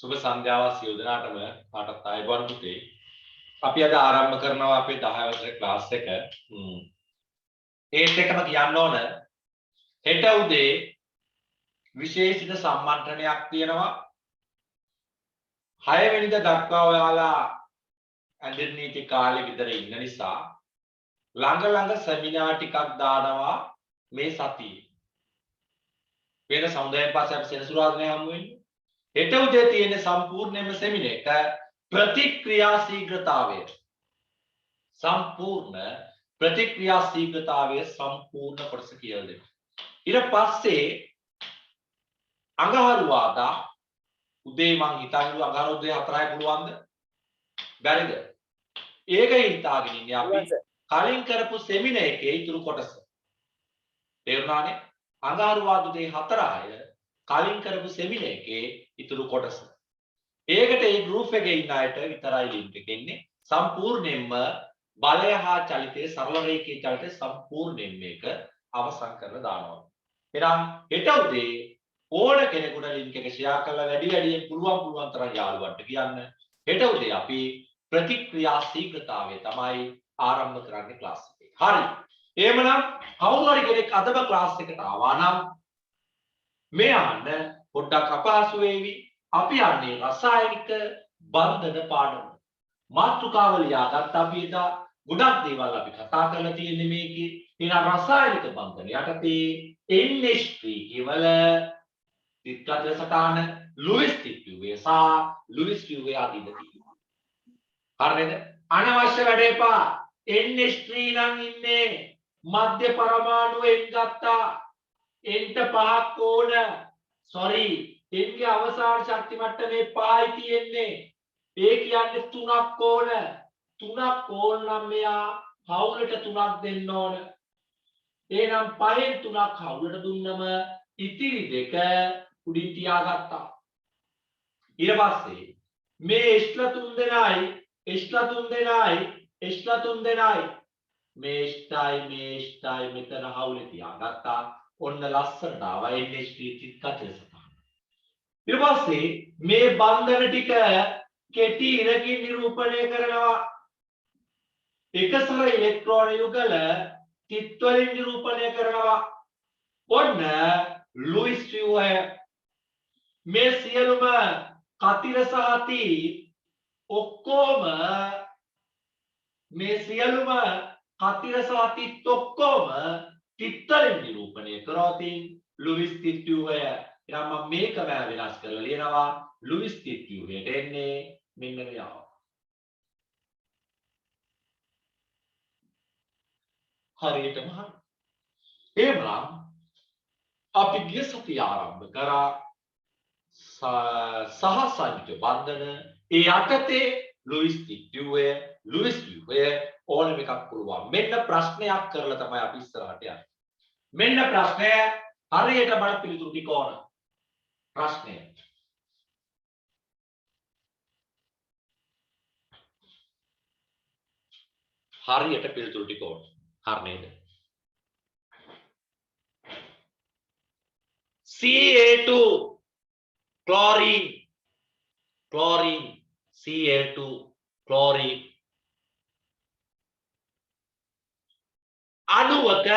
සුබ සන්ධ්‍යාවක් සියලු දෙනාටම කාටත් ආයුබෝවන් පුතේ. අපි අද ආරම්භ කරනවා අපේ 10 වසරේ ක්ලාස් එක. ඒත් එකම කියන්න ඕන හෙට උදේ විශේෂිත සම්මන්ත්‍රණයක් තියෙනවා. 6 වෙනිදා දක්වා ඔයාලා ඇඳෙන්නීටි කාලේ විතර ඉන්න නිසා ළඟ සෙමිනාර් ටිකක් දානවා මේ සතියේ. වෙන සමුදායෙන් පස්සේ අපි සෙනසුරාදානේ හමු වෙන්නේ. හෙට උදේ තියෙන සම්පූර්ණයෙන්ම සෙමිනාර් එක ප්‍රතික්‍රියා ශීඝ්‍රතාවය. සම්පූර්ණ ප්‍රතික්‍රියා ශීඝ්‍රතාවය සම්පූර්ණ කොටස කියලා දෙන්න. ඊට පස්සේ අඟහරුවාදා උදේ මං හිතන්නේ අඟහරුවා උදේ 4යි පුළුවන්ද? බැරිද? ඒක හිතාගෙන ඉන්නේ අපි කලින් කරපු සෙමිනාර් එකේ ඊතුරු කොටස. තේරුණානේ? අඟහරුවාදා උදේ 4යි කලින් කරපු සෙමිනාර් එකේ ඊතුරු කොටස. ඒකට ඒ ගෲප් එකේ ඉන්න අයට විතරයි ලින්ක් එක එන්නේ. සම්පූර්ණයෙන්ම බලය හා චලිතයේ සරල රේඛීය චලිතයේ සම්පූර්ණයෙන් මේක අවසන් කරලා දානවා. එහෙනම් හෙට උදේ ඕන කෙනෙකුට ලින්ක් එක ෂෙයා කරලා වැඩියෙන් පුළුවන් තරම් යාළුවන්ට කියන්න. හෙට උදේ අපි ප්‍රතික්‍රියා ශීඝ්‍රතාවය තමයි ආරම්භ කරන්නේ ක්ලාස් එකේ. හරි. එහෙමනම් කවුරු හරි කෙනෙක් අදම ක්ලාස් එකට ආවා නම් මේ අහන්න පොඩ්ඩක් අපහසු වේවි. අපි යන්නේ රසායනික බන්ධන පාඩම. මාතෘකාව ලියාගත්ත අපි එදා ගොඩක් දේවල් අපි කතා කරලා තියෙන්නේ මේකේ. එහෙනම් රසායනික බන්ධන යටතේ NH3 කියවල තිත්කතර සටහන ලුයිස් තිත්තුවේ සහ ලුයිස් ටියුවේ අදින්න තියෙනවා. හරිද? අනවශ්‍ය වැඩ එපා. NH3 නම් ඉන්නේ මධ්‍ය පරමාණුවෙන් ගත්තා. N5ක් ඕන. sorry එන්ගේ අවසාන ශක්ති මට්ටමේ 5යි තියෙන්නේ. ඒ කියන්නේ 3ක් ඕන. 3ක් ඕන නම් මෙයා හවුලට 3ක් දෙන්න ඕන. එහෙනම් 5න් 3ක් හවුලට දුන්නම ඉතිරි දෙක උඩින් තියාගත්තා. ඊට පස්සේ මේ H3 දෙනයි මේ H3යි මෙතන හවුලේ තියාගත්තා. ඔන්න ලස්සනට ආවා NH3 තිත්කතර සටහන. ඊට පස්සේ මේ බන්ධන ටික කෙටි ඉරකින් නිරූපණය කරනවා. එකසර ඉලෙක්ට්‍රෝන යුගල තිත් වලින් නිරූපණය කරනවා. ඔන්න ලුයිස් ටියුවය මේ සියලුම කතිර සහ තිත් ඔක්කොම තිත් වලින් නිරූපණය කරවතින් ලුයිස් තිත් ටියුවය. එහෙනම් මම මේකම වෙනස් කරලා ලියනවා. ලුයිස් තිත් ටියුවයට එන්නේ මෙන්න මෙයාව. හරියටම හරි. එහෙනම් අපි ගිය සතිය ආරම්භ කරා සහසංයුජ බන්ධන. ඒ යටතේ ලුයිස් ටියුවය ඕනම එකක් පුළුවන්. මෙන්න ප්‍රශ්නයක් කරලා තමයි අපි ඉස්සරහට යන්නේ. මෙන්න ප්‍රශ්නය හරියට බල පිළිතුරු ටික ඕන. ප්‍රශ්නය හරියට පිළිතුරු ටික ඕන. හරි නේද? Ca2 chlorine Ca2 chlorine අණුවක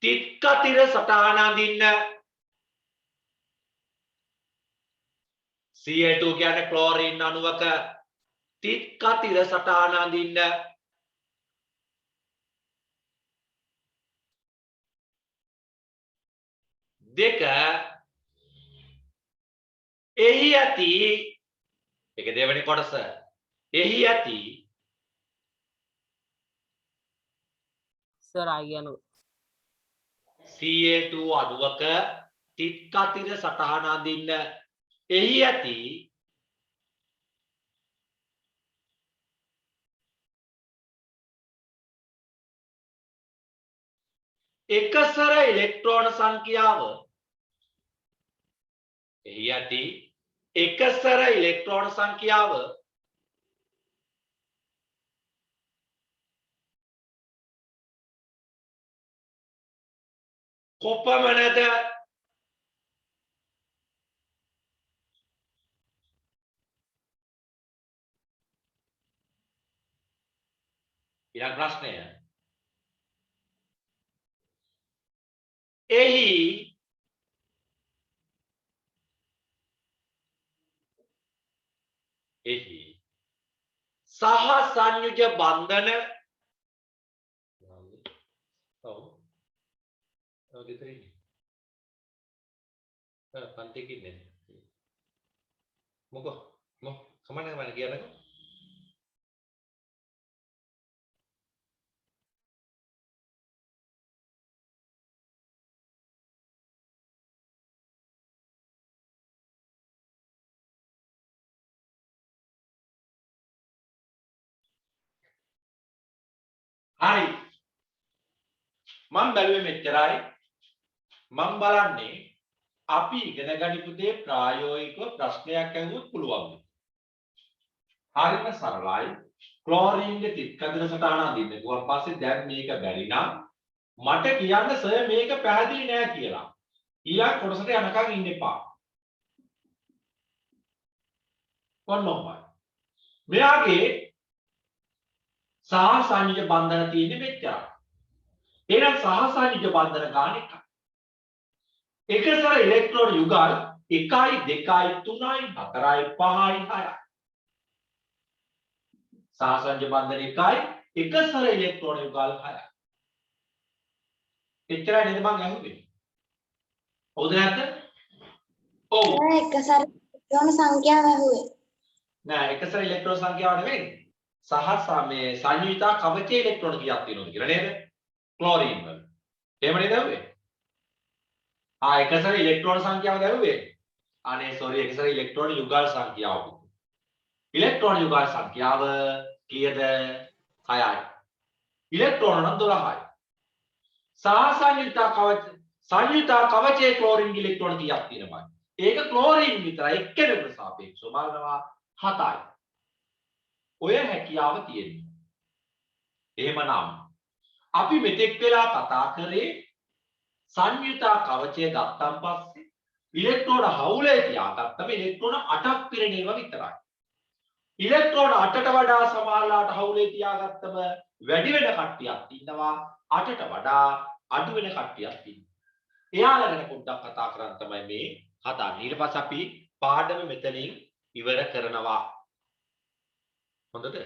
තිත්කතිර සටහන අඳින්න. Ca2 කියන්නේ ක්ලෝරින් අණුවක තිත්කතිර සටහන අඳින්න. දෙක එහි ඇති ඒක දෙවෙනි කොටස. එහි ඇති සර් ආයනු Ca2 අණුවක තිත්කතිර සටහන අඳින්න. එහි ඇති එකසර ඉලෙක්ට්‍රෝන සංඛ්‍යාව කොපමණද ඊළඟ ප්‍රශ්නය එහි සහ සංයුජ බන්ධන ඔව් දෙතරින් පන්තික ඉන්නේ මොකෝ කමන්න මම කියන්නකෝ හරි මම බැලුවේ මෙච්චරයි මම බලන්නේ අපි ඉගෙන ගනිපු දේ ප්‍රායෝගිකව ප්‍රශ්නයක් අහුවොත් පුළුවන්. හරිම සරලයි. ක්ලෝරින්ගේ තිත්කඳන සටහන අඳින්න. ඊට පස්සේ දැන් මේක බැරි නම් මට කියන්න සර් මේක පැහැදිලි නෑ කියලා. ඊළඟ කොටසට යනකම් ඉන්න එපා. කොන්නෝමයි. මෙයාගේ සහ සංයුජ බන්ධන තියෙන්නේ මෙච්චරයි. එහෙනම් සහ සංයුජ බන්ධන ගන්න එකයි. එකසර ඉලෙක්ට්‍රෝන යුගල් 1 2 3 4 5 6යි. සහසංජ බන්ධන 1යි එකසර ඉලෙක්ට්‍රෝන යුගල් 6යි. එච්චරයි නේද මං අහුවේ. හවුද නැද්ද? ඔව්. එකසර ඉලෙක්ට්‍රෝන සංඛ්‍යාව අහුවේ. නෑ එකසර ඉලෙක්ට්‍රෝන සංඛ්‍යාව නෙවෙයි. සහ මේ සංයුතා කවචයේ ඉලෙක්ට්‍රෝන කීයක් තියෙනවද කියලා නේද? ක්ලෝරින් වල. එහෙම නේද අහුවේ? එකසර ඉලෙක්ට්‍රෝන සංඛ්‍යාව දැරුවේ. අනේ සෝරි එකසර ඉලෙක්ට්‍රෝන යුගල් සංඛ්‍යාව. ඉලෙක්ට්‍රෝන යුගල් සංඛ්‍යාව කීයද? 6යි. ඉලෙක්ට්‍රෝන නම් 12යි. සංයුතා කවචයේ ක්ලෝරින් ඉලෙක්ට්‍රෝන කීයක් තියෙනවද? ඒක ක්ලෝරින් විතරයි එක්කෙනෙකුට සාපේක්ෂව බලනවා 7යි. ඔය හැකියාව තියෙනවා. එහෙමනම් අපි මෙතෙක් වෙලා කතා කරේ සංයුතා කවචය ගත්තන් පස්සේ ඉලෙක්ට්‍රෝන හවුලේ තියාගත්තම ඉලෙක්ට්‍රෝන 8ක් පිරෙන ඒවා විතරයි. ඉලෙක්ට්‍රෝන 8ට වඩා සමහරලාට හවුලේ තියාගත්තම වැඩි වෙන කට්ටියක් ඉන්නවා 8ට වඩා අඩු වෙන කට්ටියක් ඉන්නවා. එයාලා ගැන පොඩ්ඩක් කතා කරන් තමයි මේ හදාන්නේ. ඊට පස්සේ අපි පාඩම මෙතනින් ඉවර කරනවා. හොඳද?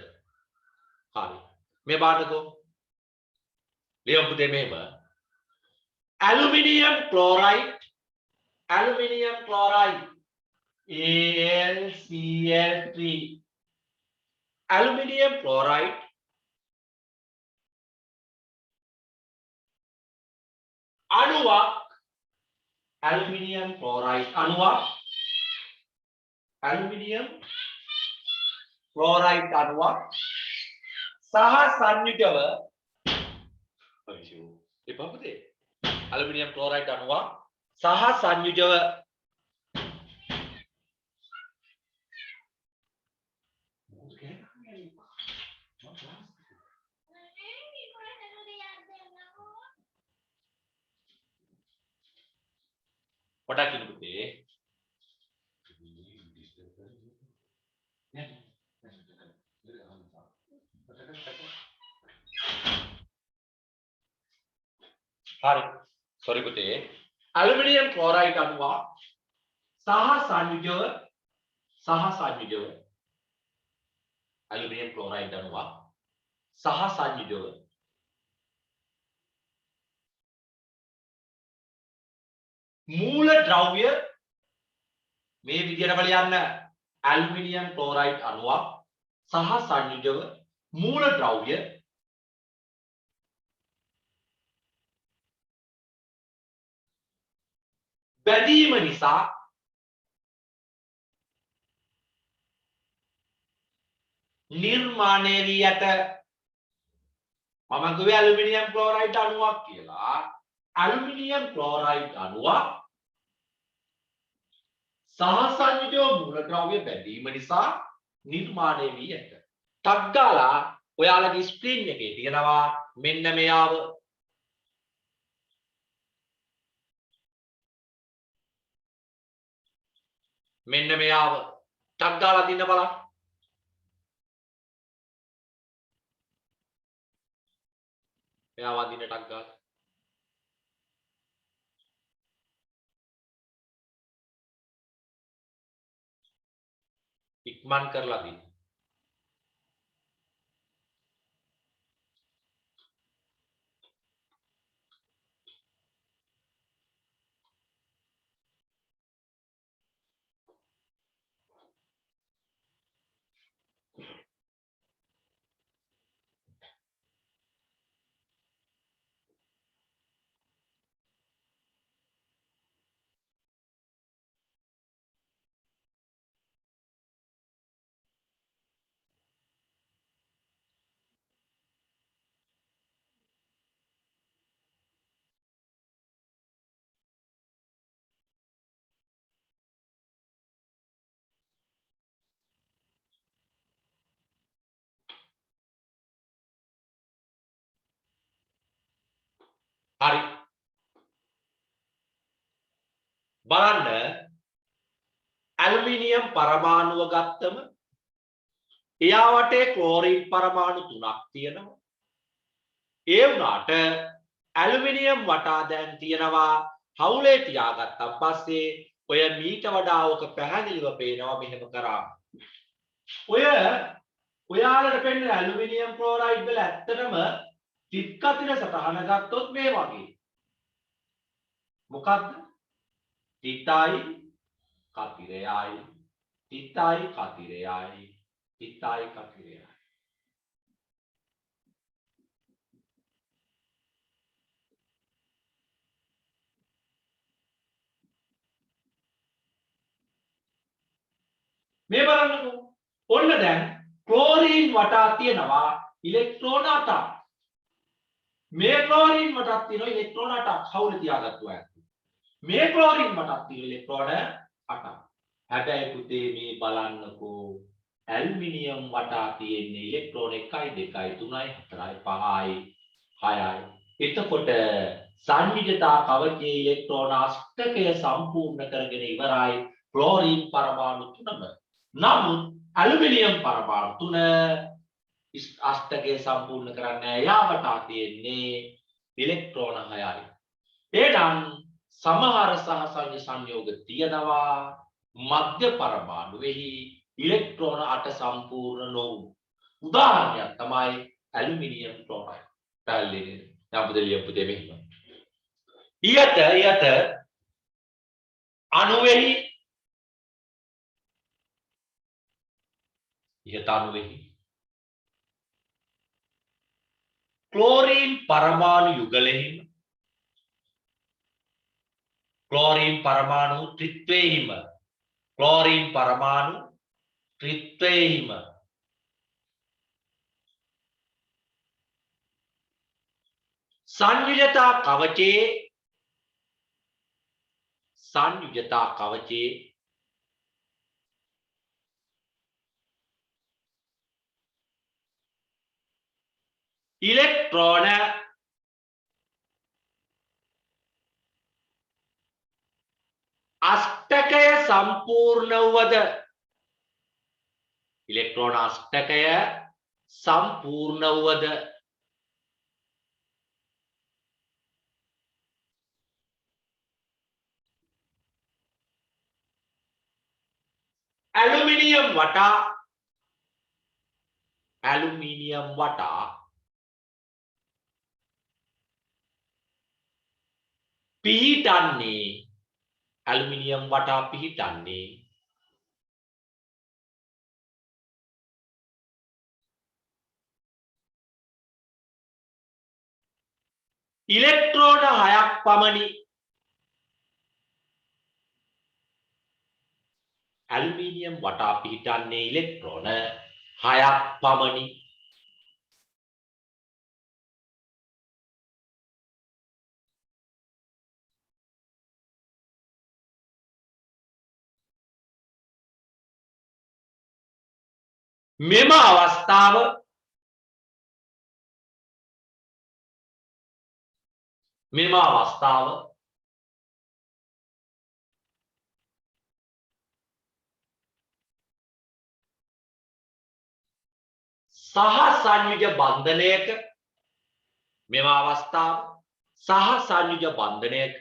හරි. මේ පාඩකෝ ලියමු දෙ මෙහෙම aluminium chloride AlCl3 aluminium chloride අණුවක් aluminium chloride අණුවක් සහ සංයුජව එපපුතේ aluminium chloride අණුවක් සහ සංයුජව පොඩක් ඉන්න පුතේ හරි sorry පුතේ aluminium chloride අණුවක් සහ සංයුජව aluminium chloride අණුවක් සහ සංයුජව මූල ද්‍රව්‍ය මේ විදිහට බලන්න aluminium chloride අණුවක් සහ සංයුජව මූල ද්‍රව්‍ය බැඳීම නිසා නිර්මාණය වී ඇත. මම කිව්වේ ඇලුමිනියම් ක්ලෝරයිඩ් අණුවක් කියලා. ඇලුමිනියම් ක්ලෝරයිඩ් අණුවක් සහ සංයුජ මූලද්‍රව්‍ය බැඳීම නිසා නිර්මාණය වී ඇත. ටක් ගාලා ඔයාලගේ ස්ක්‍රීන් එකේ තියෙනවා මෙන්න මෙයාව. මෙන්න මෙයාව ටක් ගාලා දින්න බලන්න. මෙයාව අදින්න ටක් ගාලා. ඉක්මන් කරලා දින්න. හරි. බලන්න ඇලුමිනියම් පරමාණුව ගත්තම එයා වටේ ක්ලෝරින් පරමාණු 3ක් තියෙනවා. ඒ වුණාට ඇලුමිනියම් වටා දැන් තියෙනවා හවුලේ තියාගත්තා පස්සේ ඔය මීට වඩා ඔක පැහැදිලිව පේනවා මෙහෙම කරාම. ඔයාලට පෙන්න ඇලුමිනියම් ක්ලෝරයිඩ් වල ඇත්තටම තිත් කතිර සටහන ගත්තොත් මේ වගේ. මොකක්ද? තිතයි කතිරයයි තිතයි කතිරයයි තිතයි කතිරයයි. මේ බලන්නකෝ. ඔන්න දැන් ක්ලෝරින් වටා තියෙනවා ඉලෙක්ට්‍රෝන 8ක්. මේ ක්ලෝරින් වටා තියෙනවා ඉලෙක්ට්‍රෝන 8ක් හවුල තියාගත්තු අය. මේ ක්ලෝරින් වටා තියෙන ඉලෙක්ට්‍රෝන 8ක්. හැබැයි පුතේ මේ බලන්නකෝ ඇලුමිනියම් වටා තියෙන ඉලෙක්ට්‍රෝන 1 2 3 4 5යි 6යි. එතකොට සංයුජතා කවචයේ ඉලෙක්ට්‍රෝන අෂ්ටකය සම්පූර්ණ කරගෙන ඉවරයි ක්ලෝරින් පරමාණු 3ම. නමුත් ඇලුමිනියම් පරමාණු 3 අෂ්ටකය සම්පූර්ණ කරන්නේ යාවටා තියෙන්නේ ඉලෙක්ට්‍රෝන 6යි. එනම් සමහර සහසංය සංයෝග තියෙනවා මධ්‍ය පරමාණුෙහි ඉලෙක්ට්‍රෝන 8 සම්පූර්ණ නොවු. උදාහරණයක් තමයි ඇලුමිනියම් ක්ලෝරයිඩ්. පැහැදිලිද? දැන් අපිට ලියපු දෙ මෙහෙම. ඊට අණුවෙහි ක්ලෝරින් පරමාණු යුගලෙහිම ක්ලෝරින් පරමාණු ත්‍රිත්වයේහිම ක්ලෝරින් පරමාණු ත්‍රිත්වයේහිම සංයුජතා කවචයේ ඉලෙක්ට්‍රෝන අෂ්ටකය සම්පූර්ණ වුවද ඉලෙක්ට්‍රෝන අෂ්ටකය සම්පූර්ණ වුවද ඇලුමිනියම් වටා පිහිටන්නේ ඉලෙක්ට්‍රෝන 6ක් පමණි. ඇලුමිනියම් වටා පිහිටන්නේ ඉලෙක්ට්‍රෝන 6ක් පමණි. මෙම අවස්ථාව සහ සංයුජ බන්ධනයක මෙම අවස්ථාව සහ සංයුජ බන්ධනයක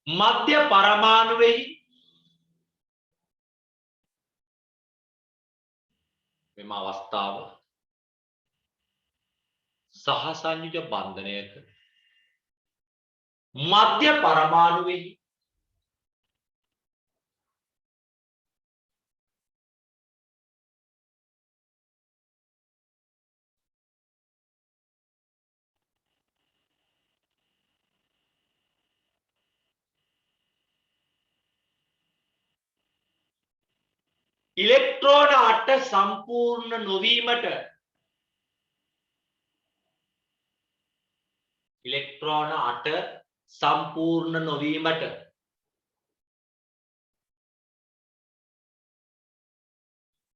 මධ්‍ය පරමාණුවෙහි මෙම අවස්ථාව සහ සංයුජ බන්ධනයක මධ්‍ය පරමාණුවෙහි ඉලෙක්ට්‍රෝන 8 සම්පූර්ණ නොවීමට ඉලෙක්ට්‍රෝන 8 සම්පූර්ණ නොවීමට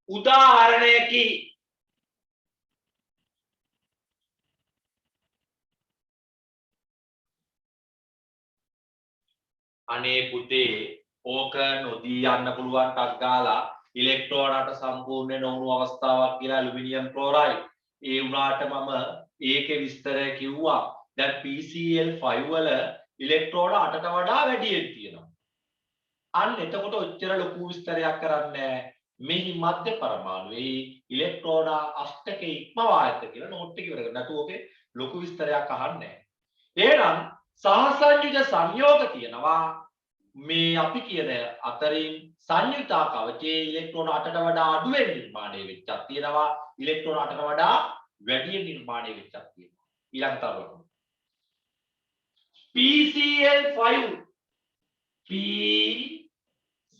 උදාහරණයකි අනේ පුතේ ඕක නොදී යන්න පුළුවන් ටක් ගාලා ඉලෙක්ට්‍රෝන 8 සම්පූර්ණ නොවුණු අවස්ථාවක් කියලා ඇලුමිනියම් ක්ලෝරයිඩ් ඒ වුණාට මම ඒකේ විස්තරය කිව්වා දැන් PCl5 වල ඉලෙක්ට්‍රෝන 8ට වඩා වැඩියෙන් තියෙනවා අන්න එතකොට ඔච්චර ලොකු විස්තරයක් කරන්නේ මෙහි මධ්‍ය පරමාණුවේ ඉලෙක්ට්‍රෝන 8ක ඉක්මවා ඇත කියලා නෝට් එක ඉවර කරගන්න. නැතු ඕකේ ලොකු විස්තරයක් අහන්නේ නැහැ. එහෙනම් සහසංයුජ සංයෝග තියෙනවා මේ අපි කියන අතරින් සංයුතා කවචයේ ඉලෙක්ට්‍රෝන 8ට වඩා අඩුවෙන් නිර්මාණය වෙච්චක් තියෙනවා ඉලෙක්ට්‍රෝන 8ට වඩා වැඩියෙන් නිර්මාණය වෙච්චක් තියෙනවා ඊළඟ තරුව PCl5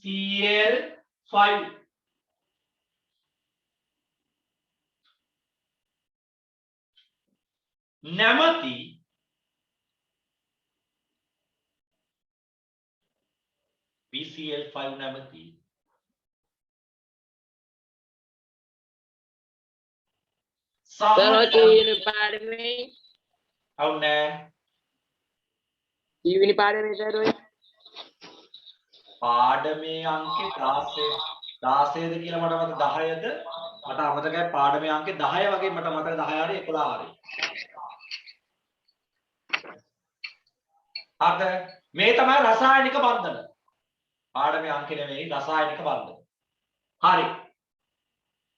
PCl5 නැමැති PCl5 නැමැති Terus පාඩමේ අවුනේ ඊවිනි පාඩමේ සර් පාඩමේ අංකේ 16ද කියලා මට මතක 10ද මට අමතකයි පාඩමේ අංකේ 10 වගේ මට මතක 10 හරි 11 හරි අද මේ තමයි රසායනික බන්ධන පාඩමේ අංකේ නෙමෙයි රසායනික බන්ධන හරි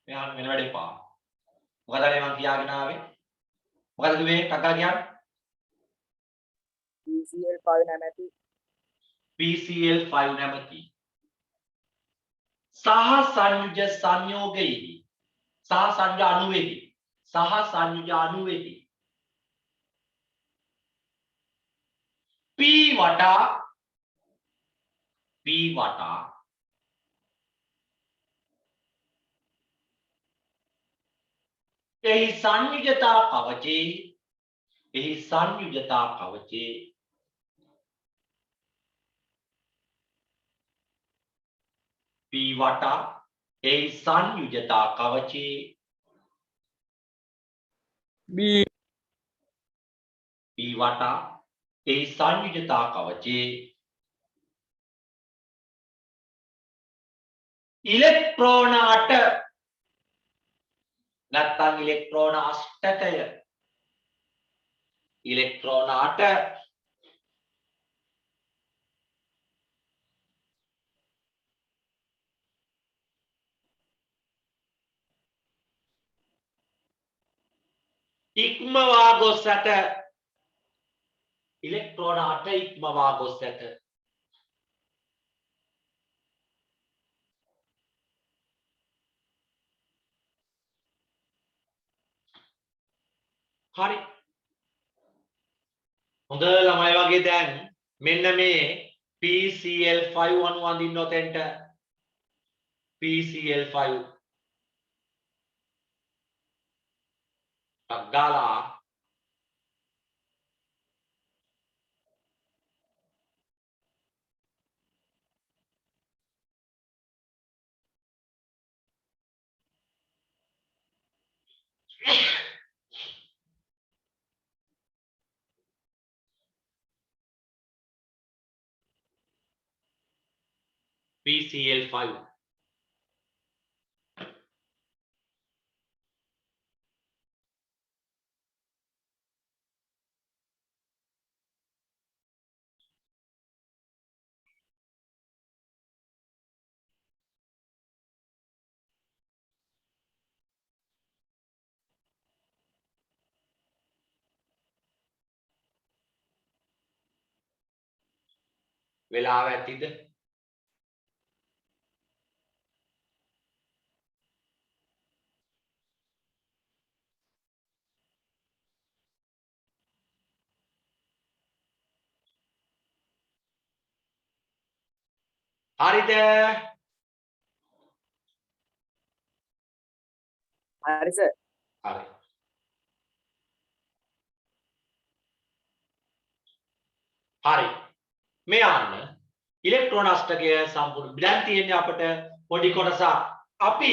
මෙහාන් වෙන වැඩේ පා මොකද අනේ මං කියාගෙන ආවේ මොකද කිව්වේ කක්කා කියන්නේ PCl5 නැමැති PCl5 නැමැති සහ සංයුජ සංයෝගයේදී සහ සංයුජ අණුවේදී සහ සංයුජ අණුවේදී P වටා එහි සංයුජතා කවචේ P වටා එහි සංයුජතා කවචේ B P වටා එහි සංයුජතා කවචේ ඉලෙක්ට්‍රෝන 8 නැත්නම් ඉලෙක්ට්‍රෝන 8කය ඉලෙක්ට්‍රෝන 8 ඉක්මවා ගොස් ඇත ඉලෙක්ට්‍රෝන 8 ඉක්මවා ගොස් ඇත හරි හොඳ ළමයි වගේ දැන් මෙන්න මේ PCl5 අණු අඳින්න ඔතෙන්ට PCl5 අග්ගාලා PCl5. වෙලාව ඇතිද? හරිද? හරි සර්. හරි. හරි. මේ අන්න ඉලෙක්ට්‍රෝන අෂ්ටකය සම්පූර්ණ දැන් තියෙන්නේ අපිට පොඩි කොටසක්. අපි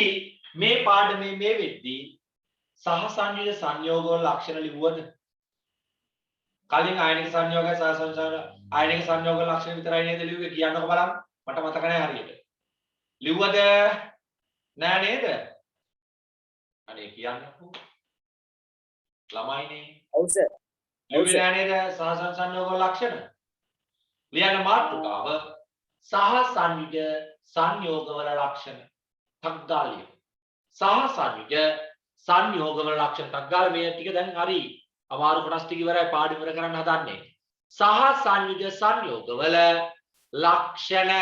මේ පාඩමේ මේ වෙද්දී සහසංයුජ සංයෝගවල ලක්ෂණ ලිව්වද? කලින් ආයනික සංයෝගය ආයනික සංයෝග ලක්ෂණ විතරයි නේද ලිව්වේ කියන්නකො බලන්න. මට මතක නැහැ හරියට. ලිව්වද? නෑ නේද? අනේ කියන්නකෝ. ළමයිනේ. ඔව් සර්. ලිව්වේ නෑ නේද සහසංයෝග ලක්ෂණ? ලියන්න මාතෘකාව සහසංයුජ සංයෝගවල ලක්ෂණ. තග්ගාලිය. සහසංයුජ සංයෝගවල ලක්ෂණ තග්ගාල මේ ටික දැන් හරි. අමාරු කොටස් ටික ඉවරයි පාඩම ඉවර කරන්න හදන්නේ. සහසංයුජ සංයෝගවල ලක්ෂණ.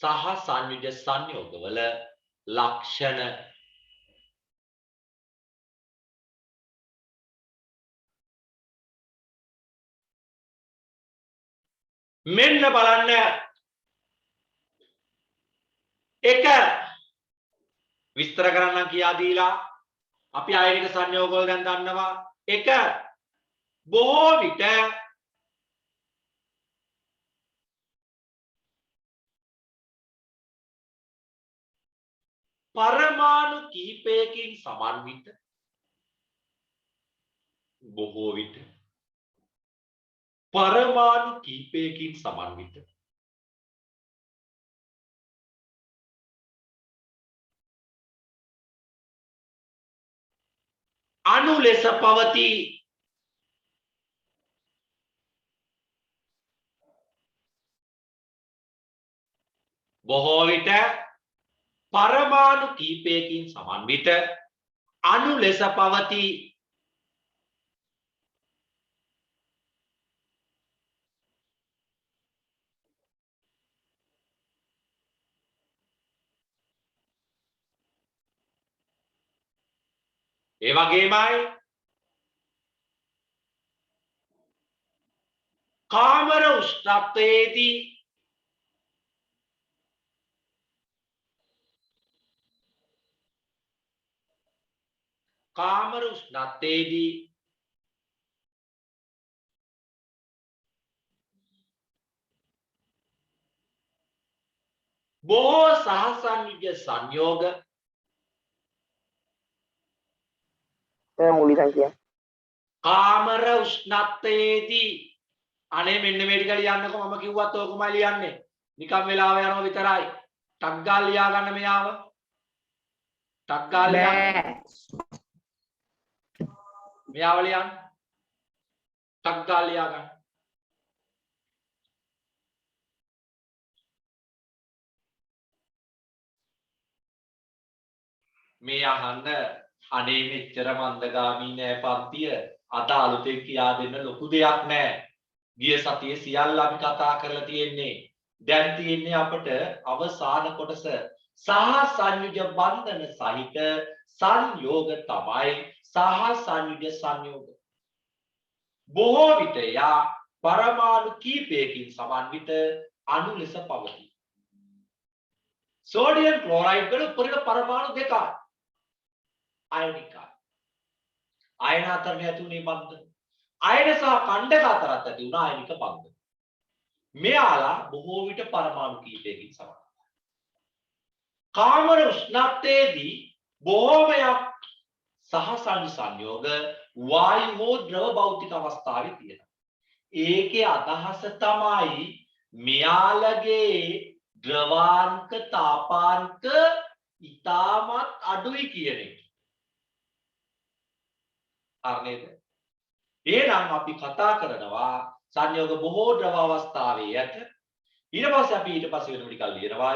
සහසංයුජ සංයෝගවල ලක්ෂණ. මෙන්න බලන්න. එක විස්තර කරන්න කියා දීලා අපි ආයනික සංයෝගවල දැන් දන්නවා. එක බොහෝ විට පරමාණු කිහිපයකින් සමන්විත. බොහෝ විට පරමාණු කිහිපයකින් සමන්විත. අණු ලෙස පවතී. බොහෝ විට පරමාණු කිහිපයකින් සමන්විත අණු ලෙස පවතී. ඒ වගේමයි කාමර උෂ්ණත්වයේදී බොහෝ සහසංයුජ සංයෝග මූලික සංඛ්‍යා. කාමර උෂ්ණත්වයේදී අනේ මෙන්න මේ ටික ලියන්නකො මම කිව්වත් ඕකමයි ලියන්නේ. නිකම් වෙලාව යනවා විතරයි. ටක් ගාලා ලියා ගන්න මෙයාව. ටක් ගාලා මෙයාව ලියන්න. ටක් ගාලා ලියා ගන්න. මේ අහන්න අනේ මෙච්චර මන්දගාමී නෑ පන්තිය. අද අලුතෙන් කියා දෙන්න ලොකු දෙයක් නෑ. ගිය සතියේ සියල්ල අපි කතා කරලා තියෙන්නේ. දැන් තියෙන්නේ අපිට අවසාන කොටස. සහසංයුජ බන්ධන සහිත සංයෝග තමයි සහසංයුජ සංයෝග. බොහෝ විට යා පරමාණු කීපයකින් සමන්විත අණු ලෙස පවතී. සෝඩියම් ක්ලෝරයිඩ් වල උපරිම පරමාණු දෙකයි. අයනිකයි. අයන අතර ඇතුනේ බන්ධන. අයන සහ කණ්ඩක අතර ඇති වුණ අයනික බන්ධන. මෙයාලා බොහෝ විට පරමාණු කීපයකින් සමන්විතයි. කාමර උෂ්ණත්වයේදී බොහෝමයක් සහසංජ සංයෝග වායු හෝ ද්‍රව භෞතික අවස්ථාවේ තියෙනවා. ඒකේ අදහස තමයි මෙයාලගේ ද්‍රවාංක තාපාංක ඉතාමත් අඩුයි කියන එක. හරිද? එහෙනම් අපි කතා කරනවා සංයෝග බොහෝ ද්‍රව අවස්ථාවේ යට. ඊට පස්සේ අපි ඊට පස්සේ වෙන ටිකක් ලියනවා.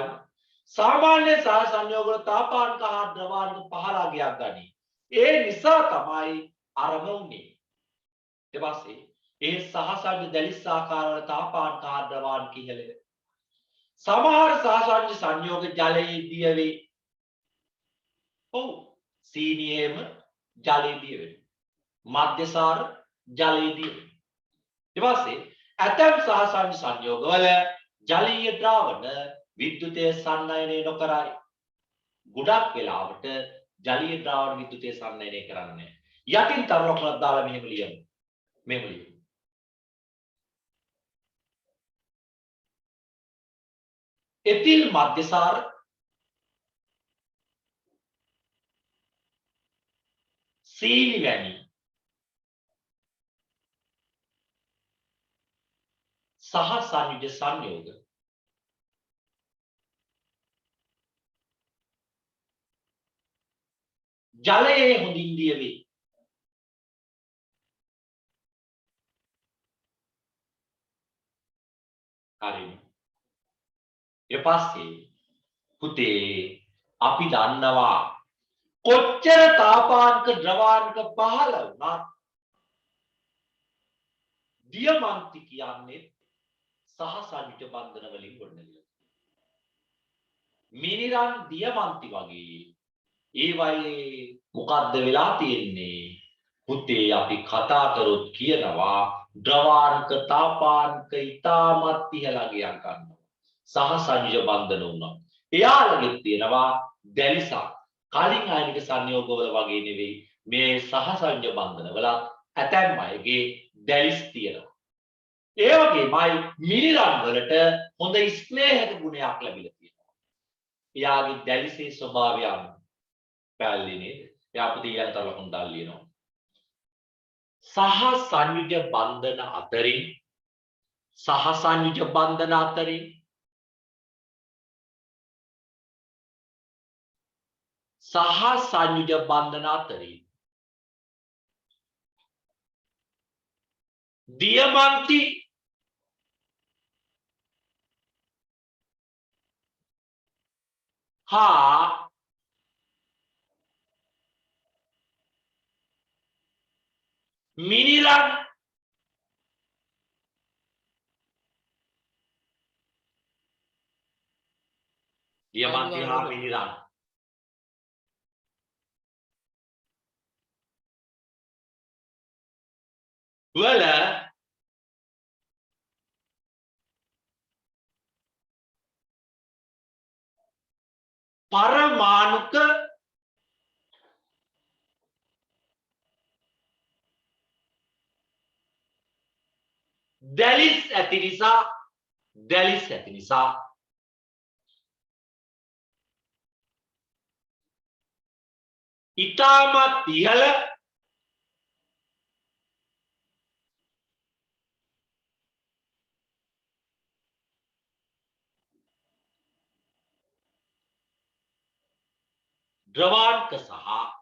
සාමාන්‍ය සහ සංයෝග වල තාපාංක හා ද්‍රවාංක 15 ගයක් ගනි. ඒ නිසා තමයි අරම උනේ. ඊට පස්සේ ඒ සහසංජ දැලිස් ආකාර වල තාපාංක හා ද්‍රවාංක ඉහළය. සමහර සහසංජ සංයෝග ජලයේ දිය වේ. ඔව් සීනියේම ජලයේ දිය වෙනවා. මධ්‍යසාර ජලයේ දිය වෙනවා. ඊට පස්සේ ඇතම් සහසංජ සංයෝග වල ජලීය ද්‍රාවණ විද්‍යුතය සන්නයනය නොකරයි. ගොඩක් වෙලාවට ජලීය ද්‍රාවණ විද්‍යුතය සන්නයනය කරන්නේ. යටින් තරලක් දාලා මෙහෙම ලියමු. මෙහෙම ලියමු. එතිල් මධ්‍යසාර සීනි වැනි සහ සංයුජ සංයෝග ජලයේ හොඳින් දිය වේ. හරිනේ. ඊට පස්සේ පුතේ අපි දන්නවා කොච්චර තාපාංක ද්‍රවාංක පහළ වුණත් දියමන්ති කියන්නේ සහ සංයුජ බන්ධන වලින් ගොඩනැගිලා. මිනිරන් දියමන්ති වගේ ඒ වගේ මොකද්ද වෙලා තියෙන්නේ? පුතේ අපි කතා කරොත් කියනවා ද්‍රවාංක තාපාංක ඊටමත් ඉහළට ගන්නවා. සහ සංයුජ බන්ධන වුණා. එයාලගෙත් තියෙනවා දැලිසක්. කලින් ආයනික සංයෝගවල වගේ නෙවෙයි මේ සහ සංයුජ බන්ධන වල ඇතැම් අයගේ දැලිස් තියෙනවා. ඒ වගේමයි මිනිරන් වලට හොඳ ස්නේහක ගුණයක් ලැබිලා තියෙනවා. එයාගේ දැලිසේ ස්වභාවය අනුව පැහැදිලි නේද? එයා පුතේ ඊළඟට ලකුණු දාලා ලියනවා. සහ සංයුජ බන්ධන අතරින් සහ සංයුජ බන්ධන අතරින් සහ සංයුජ බන්ධන අතරින් දියමන්ති හා මිනිරන් දියමන්ති හා මිනිරන් වල පරමාණුක දැලිස් ඇති නිසා ඊටමත් ඉහළ ද්‍රවාංක සහ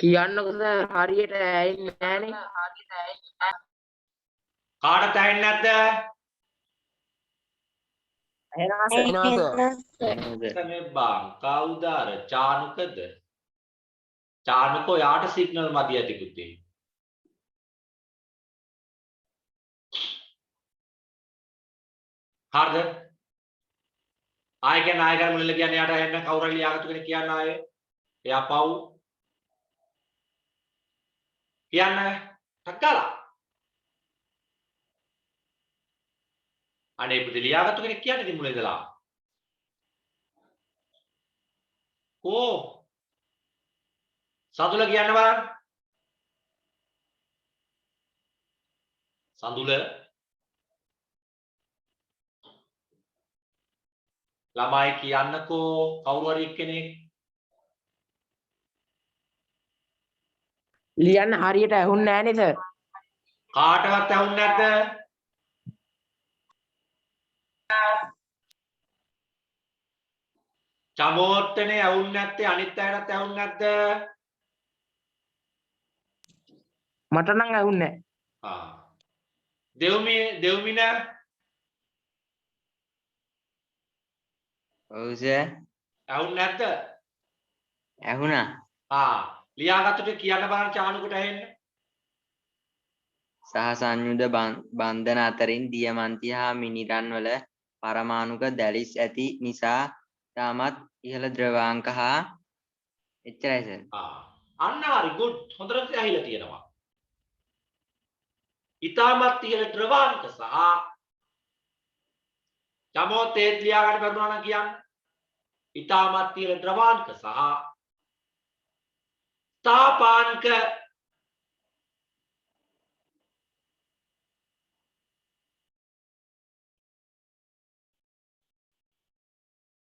කියන්නකො සර් හරියට ඇයින්නේ නැහනේ. කාටද ඇහෙන්නේ නැද්ද? මේ බං කවුද අර චානුකද? චානුකෝ යාට සිග්නල් මදි ඇති පුතේ. හරිද? ආයෙ මුලින්ම කියන්නේ යාට එන්න කවුරු හරි ලියාගත්තු කෙනෙක් කියන්න ආයේ. එයා පව්. කියන්න ටක්කලා. අනේ පුතේ ලියාගත්තු කෙනෙක් කියන්නේ ඉතින් මුලින් ඉඳලා. කෝ සඳුල කියන්න බලන්න. සඳුල ළමයි කියන්නකෝ කවුරු හරි එක්කෙනෙක්. ලියන්න හරියට ඇහුන්නේ නැහැ නේද? කාටවත් ඇහුන්නේ නැද්ද? චමෝට්ටනේ ඇහුන්නේ නැත්තේ අනිත් අයටත් ඇහුන්නේ නැද්ද? මට නම් ඇහුන්නේ නැහැ. ආ. දෙව්මින ඔව් සර්. ඇහුන්නේ නැද්ද? ඇහුණා. ලියාගත්තු ටික කියන්න බලන්න චානුකට ඇහෙන්න. සහ සංයුධ බන්ධන අතරින් දියමන්ති හා මිනිරන් වල පරමාණුක දැලිස් ඇති නිසා තාමත් ඉහළ ද්‍රවාංක හා එච්චරයි සර්. අන්න හරි good හොඳට ඇහිලා තියෙනවා. ඊටමත් ඉහළ ද්‍රවාංක සහ චමෝ තේත් ලියා ගන්න බැරුණා නම් කියන්න. ඊටමත් ඉහළ ද්‍රවාංක සහ තාපාංක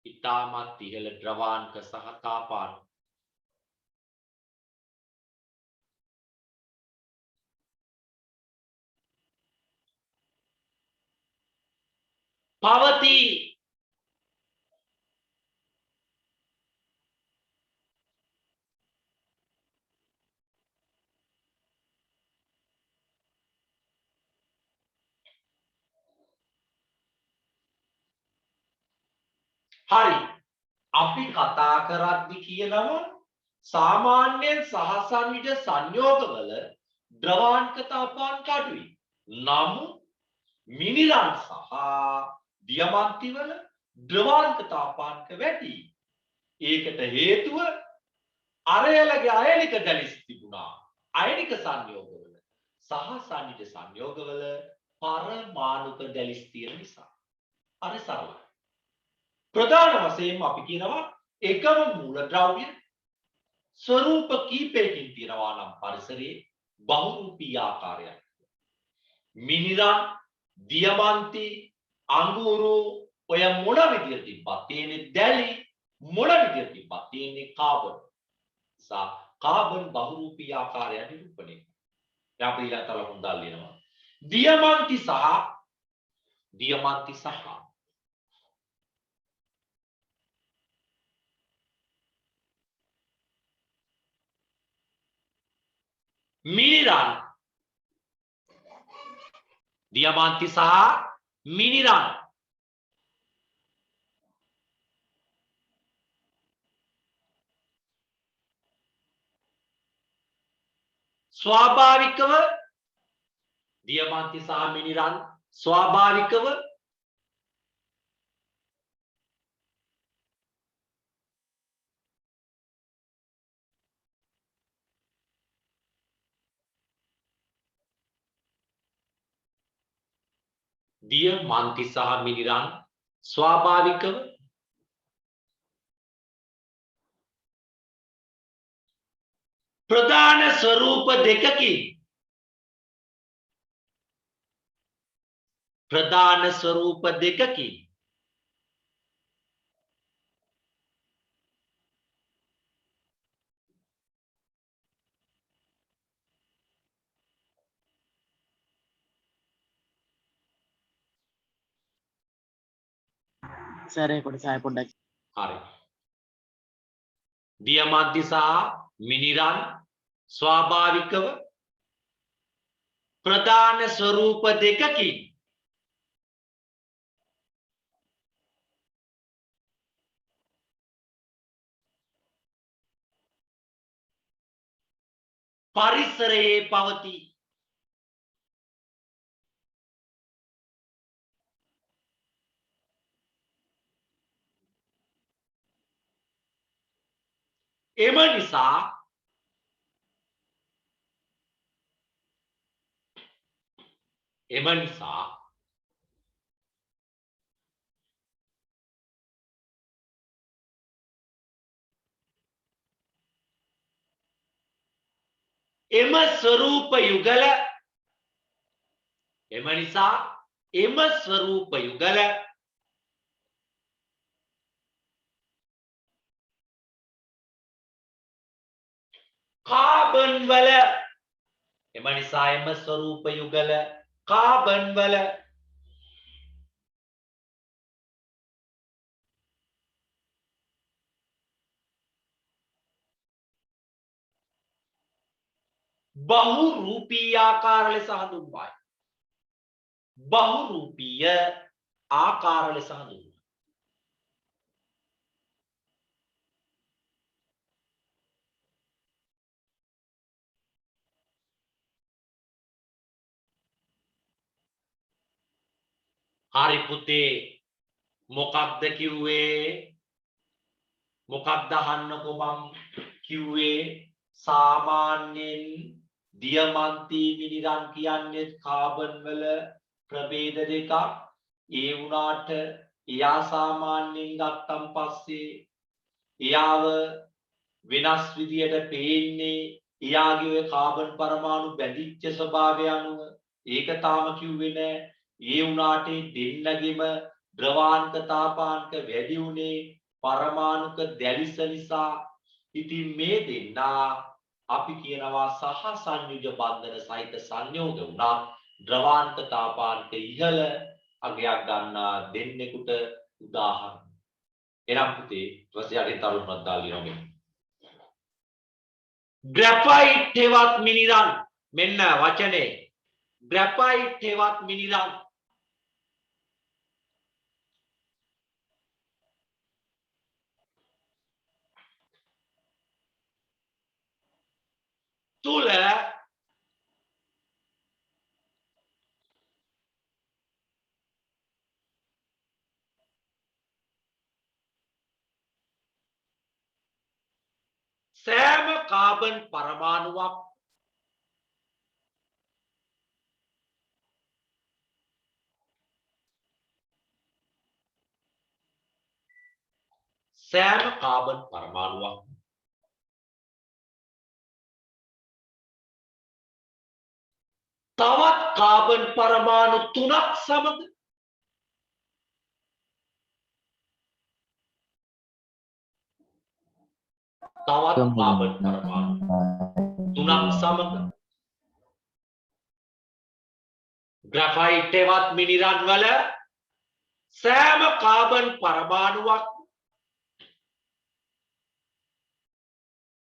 ඉතාමත් ඉහළ ද්‍රවාංක සහ තාපාංක පවතී. හරි අපි කතා කරද්දි කියනවා සාමාන්‍යයෙන් සහසන්විත සංයෝගවල ද්‍රවාංක තාපාංක අඩුයි. නමුත් මිනිරන් සහ දියමන්ති වල ද්‍රවාංක තාපාංක වැඩි. ඒකට හේතුව අරයලගේ අයනික දැලිස් තිබුණා. අයනික සංයෝගවල සහසන්විත සංයෝගවල පරමාණුක දැලිස් තියෙන නිසා. හරි සරලයි. ප්‍රධාන වශයෙන්ම අපි කියනවා එකම මූලද්‍රව්‍ය ස්වරූප කීපයකින් තියෙනවා නම් පරිසරයේ බහුරූපී ආකාරයක්. මිනිරන්, දියමන්ති, අඟුරු ඔය මොන විදියට තිබ්බත් තියෙන්නේ දැලි මොන විදියට තිබ්බත් තියෙන්නේ කාබන්. කාබන් බහුරූපී ආකාරය නිරූපණය. දැන් අපි ඊළඟට ලකුණු ලියනවා. දියමන්ති සහ මිනිරන් දියමන්ති සහ මිනිරන් ස්වාභාවිකව දියමන්ති සහ මිනිරන් ස්වාභාවිකව දියමන්ති සහ මිනිරන් ස්වාභාවිකව ප්‍රධාන ස්වරූප දෙකකින් සර් ඒ කොටස ආයෙ පොඩ්ඩක්. හරි. දියමන්ති සහ මිනිරන් ස්වාභාවිකව ප්‍රධාන ස්වරූප දෙකකින් පරිසරයේ පවතී. එම නිසා එම ස්වරූප යුගල කාබන් වල එම නිසා එම ස්වරූප යුගල කාබන් වල බහුරූපී ආකාර ලෙස හඳුන්වයි. බහුරූපීය ආකාර ලෙස හඳුන්වයි. හරි පුතේ මොකක්ද කිව්වේ? මොකක්ද අහන්නකො මම කිව්වේ? සාමාන්‍යයෙන් දියමන්ති මිනිරන් කියන්නේ කාබන් වල ප්‍රභේද දෙකක්. ඒ වුණාට එයා සාමාන්‍යයෙන් ගත්තන් පස්සේ එයාව වෙනස් විදියට පේන්නේ එයාගේ ඔය කාබන් පරමාණු බැඳිච්ච ස්වභාවය අනුව. ඒක තාම කිව්වේ නෑ. ඒ වුණාට දෙන්නගෙම ද්‍රවාංක තාපාංක වැඩි උනේ පරමාණුක දැලිස නිසා. ඉතින් මේ දෙන්නා අපි කියනවා සහ සංයුජ බන්ධන සහිත සංයෝග වුණා ද්‍රවාංක තාපාංක ඉහළ අගයක් ගන්නා දෙන්නෙකුට උදාහරණ. එනම් පුතේ ඊපස්සේ තරුණවත් දාලා ඉරෝගේ ග්‍රැෆයිට් හෙවත් මිනිරන් මෙන්න වචනේ ග්‍රැෆයිට් හෙවත් මිනිරන් තුල සෑම කාබන් පරමාණුවක් තවත් කාබන් පරමාණු 3ක් සමග ග්‍රැෆයිට් හෙවත් මිනිරන් වල සෑම කාබන් පරමාණුවක්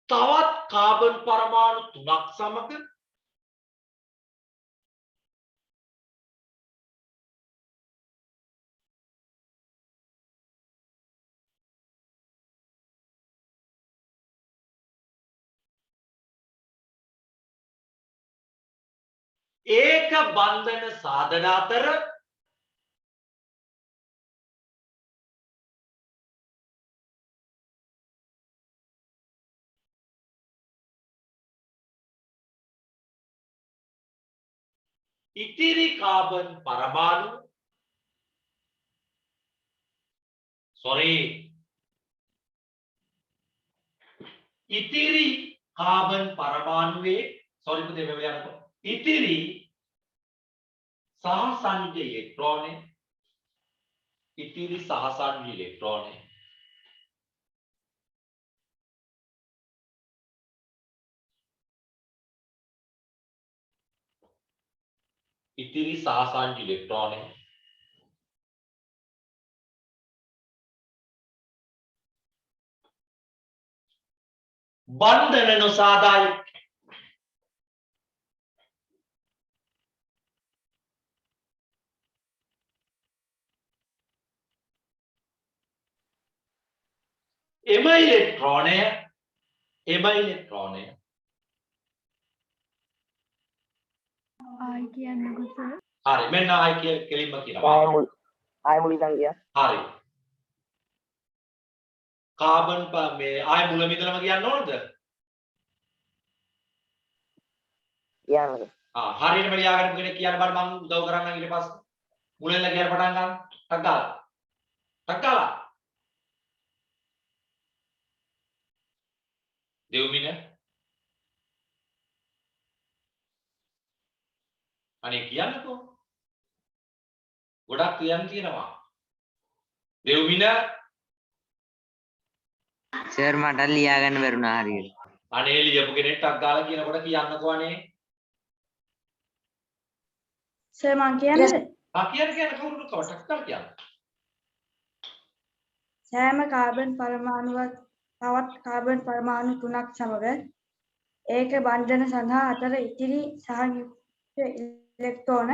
තවත් කාබන් පරමාණු 3ක් සමග ඒක බන්ධන සාධන අතර ඉතිරි කාබන් පරමාණු ඉතිරි කාබන් පරමාණුවේ පුතේ මෙව යනකොට ඉතිරි සහසංජ ඉලෙක්ට්‍රෝනේ ඉතිරි සහසංජ ඉලෙක්ට්‍රෝනේ ඉතිරි සහසංජ ඉලෙක්ට්‍රෝනේ බන්ධන නොසාදායි එම ඉලෙක්ට්‍රෝනය ආයි කියන්නකෝ සර්. හරි මෙන්න ආයි කෙලින්ම කියනවා ආය මුලින් සංඛ්‍යා හරි කාබන් මේ ආයි මුල ඉඳලම කියන්න ඕනද කියන්නද හරියටම ලියාගන්න කෙනෙක් කියන්න බෑ මම උදව් කරන්නම් ඊට පස්සේ මුලින්ම කියන්න පටන් ගන්න ටක් ගාලා දෙව්මින අනේ කියන්නකෝ ගොඩක් කියන්න තියෙනවා දෙව්මින සර් මට ලියා ගන්න බැරුණා හරියට. අනේ ලියපු කෙනෙක් ටක් ගාලා කියනකොට කියන්නකෝ අනේ. සර් මං කියන්නේ කියන කවුරුද ටක් ගාලා කියන්න. සෑම කාබන් පරමාණුවක් තවත් කාබන් පරමාණු 3ක් සමග ඒක බන්ධන සඳහා අතර ඉතිරි සහයුක්ත ඉලෙක්ට්‍රෝන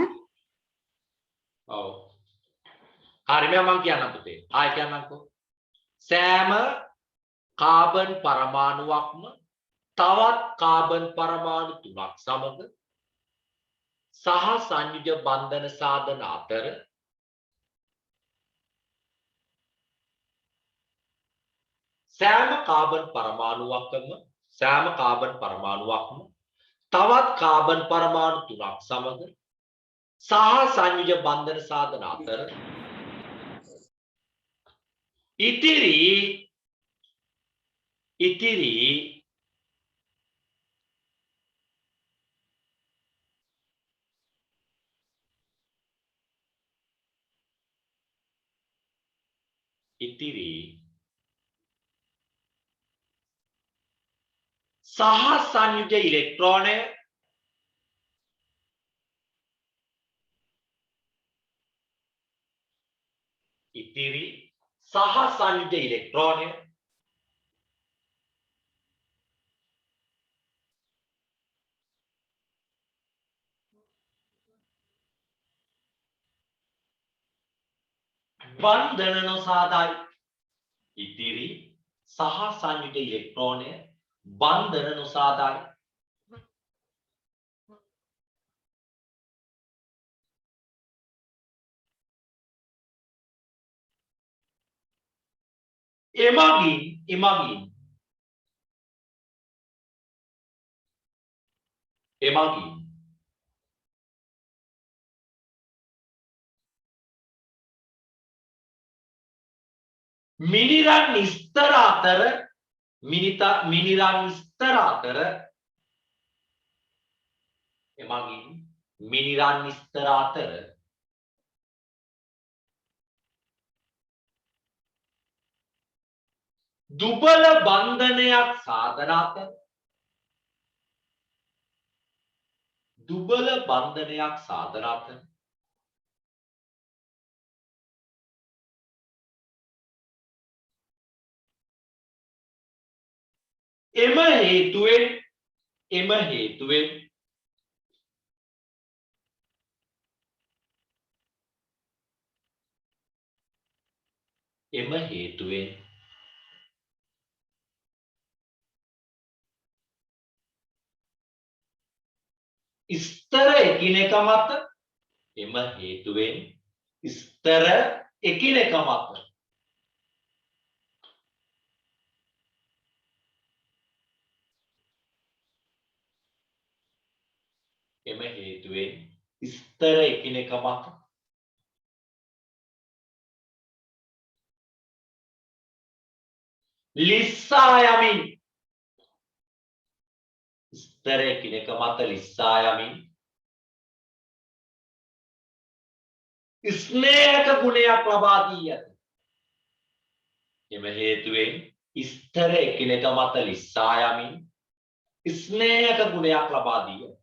ඔව්. හරි මම කියන්නම් පුතේ. ආයෙ කියන්නම්කෝ. සෑම කාබන් පරමාණුවක්ම තවත් කාබන් පරමාණු 3ක් සමග සහ සංයුජ බන්ධන සාධන අතර සෑම කාබන් පරමාණුවක්ම තවත් කාබන් පරමාණු 3ක් සමග සහ සංයුජ බන්ධන සාධන අතර ඉතිරි සහ සංයුජ ඉලෙක්ට්‍රෝනය බන්ධන නොසාදයි. ඉතිරි සහ සංයුජ ඉලෙක්ට්‍රෝනය බන්ධන නොසාදයි. එමගින් මිනිරන් ස්තර අතර දුබල බන්ධනයක් සාධන අතර එම හේතුවෙන් ස්තර එකිනෙක මත ලිස්සා යමින් ස්නේහක ගුණයක් ලබා දී ඇත. එම හේතුවෙන් ස්තර එකිනෙක මත ලිස්සා යමින් ස්නේහක ගුණයක් ලබා දී ඇත.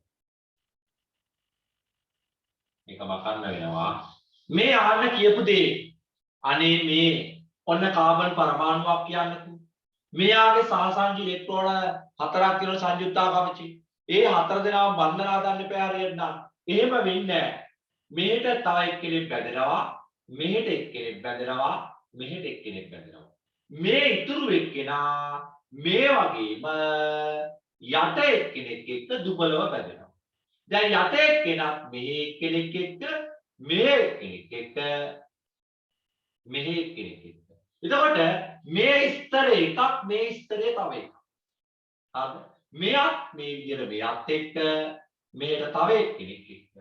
මේක මකන්න වෙනවා. මේ අහන්න කියපු දේ අනේ මේ ඔන්න කාබන් පරමාණුවක් කියන්නකෝ. මෙයාගේ සහසංජ ඉලෙක්ට්‍රෝන 4ක් තියෙන සංයුක්තා කවචි. ඒ 4 දෙනාම බන්ධන හදන්න එපා හරියට නම්. එහෙම වෙන්නේ නැහැ. මෙහෙට තව එක්කෙනෙක් බැඳෙනවා. මෙහෙට එක්කෙනෙක් බැඳෙනවා. මෙහෙට එක්කෙනෙක් බැඳෙනවා. මේ ඉතුරු එක්කෙනා මේ වගේම යට එක්කෙනෙක් එක්ක දුබලව බැඳෙනවා. දැන් යට එක්කෙනත් මෙහෙ එක්කෙනෙක් එක්ක මෙහෙ එක්කෙනෙක් එක්ක මෙහෙ එක්කෙනෙක් එක්ක. එතකොට මේ ස්තර එකක් මේ ස්තරේ තව එකක්. හරිද? මෙයත් මේ විදිහට මෙයත් එක්ක මෙහෙට තව එක්කෙනෙක් එක්ක.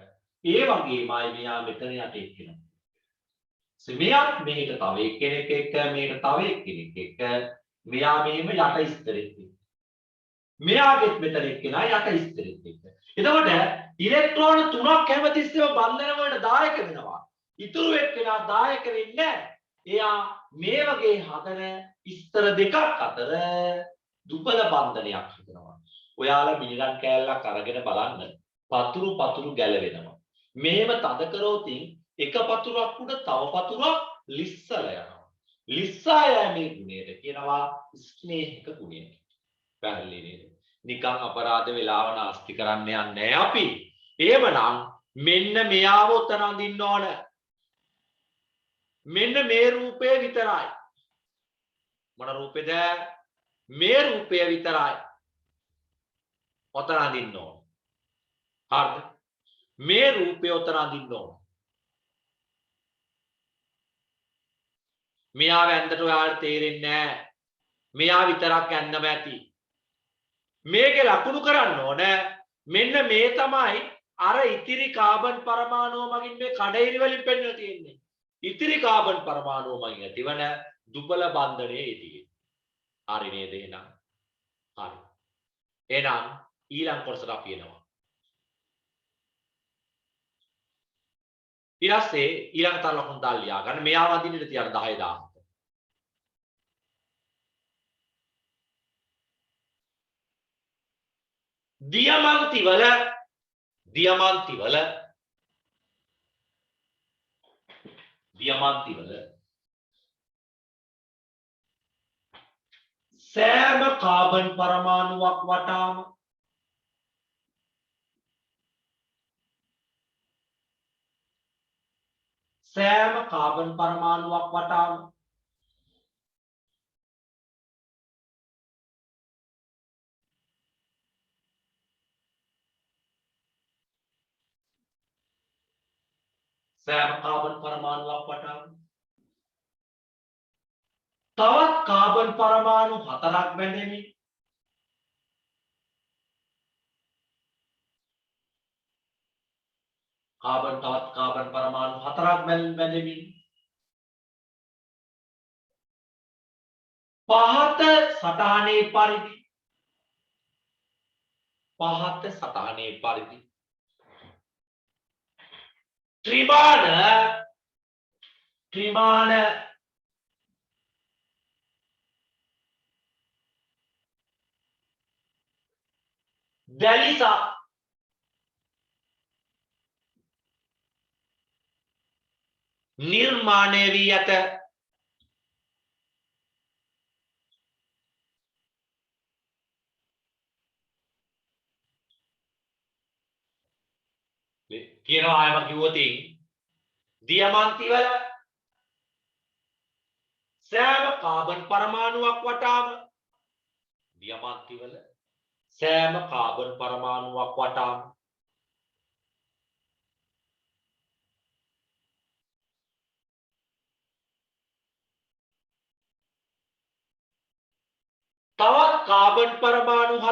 ඒ වගේමයි මෙයා මෙතන යට එක්කෙනෙක්. මෙයත් මෙහෙට තව එක්කෙනෙක් එක්ක මෙහෙට තව එක්කෙනෙක් එක්ක මෙයා මෙහෙම යට ස්තරෙත් එක්ක. මෙයාගෙත් මෙතන එක්කෙනා යට ස්තරෙත් එක්ක. එතකොට ඉලෙක්ට්‍රෝන 3ක් හැමතිස්සෙම බන්ධන වලට දායක වෙනවා. ඉතුරු එක්කෙනා දායක වෙන්නේ නැහැ. එයා මේ වගේ හදන ස්තර දෙකක් අතර දුබල බන්ධනයක් හදනවා. ඔයාලා මිනිරන් කෑල්ලක් අරගෙන බලන්න පතුරු ගැලවෙනවා. මේව තද කරෝතින් එක පතුරක් උඩ තව පතුරක් ලිස්සලා යනවා. ලිස්සා යෑමේ ගුණයට කියනවා ස්නේහික ගුණය. පැහැදිලි නේද? නිකන් අපරාධ වෙලාව නාස්ති කරන්න යන්නේ නැහැ අපි. එහෙමනම් මෙන්න මෙයාව උතන අඳින්න ඕන. මෙන්න මේ රූපය විතරයි. මොන රූපෙද? මේ රූපය විතරයි. උතන අඳින්න ඕන. හරිද? මේ රූපය උතන අඳින්න ඕන. මෙයා වැන්දට ඔයාලට තේරෙන්නේ නැහැ. මෙයා විතරක් යන්නම ඇති. මේකේ ලකුණු කරන්න ඕන. මෙන්න මේ තමයි අර ඉතිරි කාබන් පරමාණුව මගින් මේ කඩේරි වලින් පෙන්වලා තියෙන්නේ. ඉතිරි කාබන් පරමාණුව මගින් ඇතිවන දුබල බන්ධනයේ ඉතිරි. හරි නේද එහෙනම්? හරි. එහෙනම් ඊළඟ කොටසට අපි එනවා. ඊළස්සේ ඊළඟ තර ලකුණු දාලා ලියා ගන්න. මෙයා වදින්නට තියන 10 දාන්න. දියමන්තිවල සෑම කාබන් පරමාණුවක් වටාම තවත් කාබන් පරමාණු 4ක් බැඳෙමින් තවත් කාබන් පරමාණු 4ක් බැඳෙමින් පහත සටහනේ පරිදි ත්‍රිමාන දැලිසක් නිර්මාණය වී ඇත. කියනවා ආයම කිව්වොතින් දියමන්තිවල සෑම කාබන් පරමාණුවක් වටාම තවත් කාබන් පරමාණු 4ක්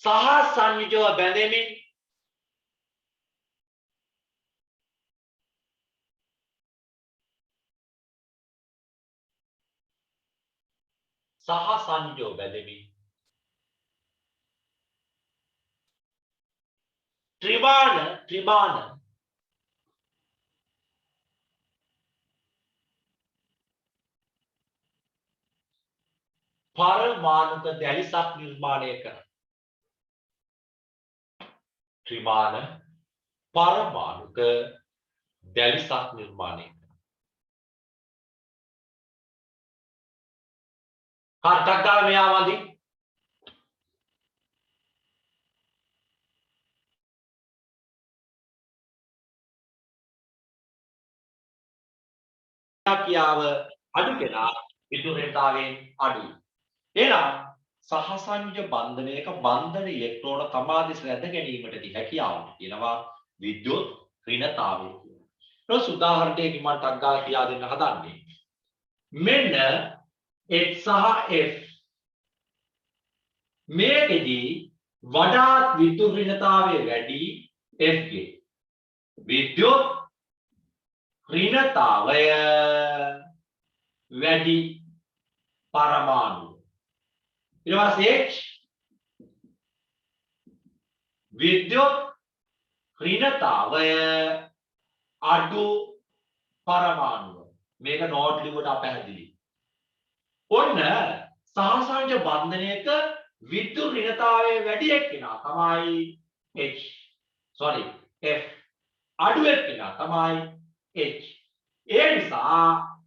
සහ සංයෝජව බැඳෙමින් ත්‍රිමාන පරමාණුක දැලිසක් නිර්මාණය කරන. ත්‍රිමාන පරමාණුක දැලිසක් නිර්මාණය කරන. හරියක් දාලා මෙයා වදින් කියාව අඩු කෙනා විදුරේතාවෙන් අඩුයි. එහෙනම් සහසංයෝජ බන්ධනයක බන්ධන ඉලෙක්ට්‍රෝන තමාදිස් රැඳ ගැනීමටදී හැකියාව කියනවා විද්‍යුත් ඍණතාවය කියලා. ඊට උදාහරණයකින් මම ටක් ගාලා කියා දෙන්න හදන්නේ. මෙන්න H සහ F මේකෙදී වඩාත් විද්‍යුත් ඍණතාවය වැඩි F ගේ. විද්‍යුත් ඍණතාවය වැඩි පරමාණු ඊට පස්සේ විද්‍යුත් ඍණතාවය අඩු පරමාණුව. මේක නෝට් ලියුවට අපැහැදිලි. ඔන්න සහසංජ බන්ධනයක විද්‍යුත් ඍණතාවය වැඩි එක්කෙනා තමයි H. sorry F. අඩු එක්කෙනා තමයි H. ඒ නිසා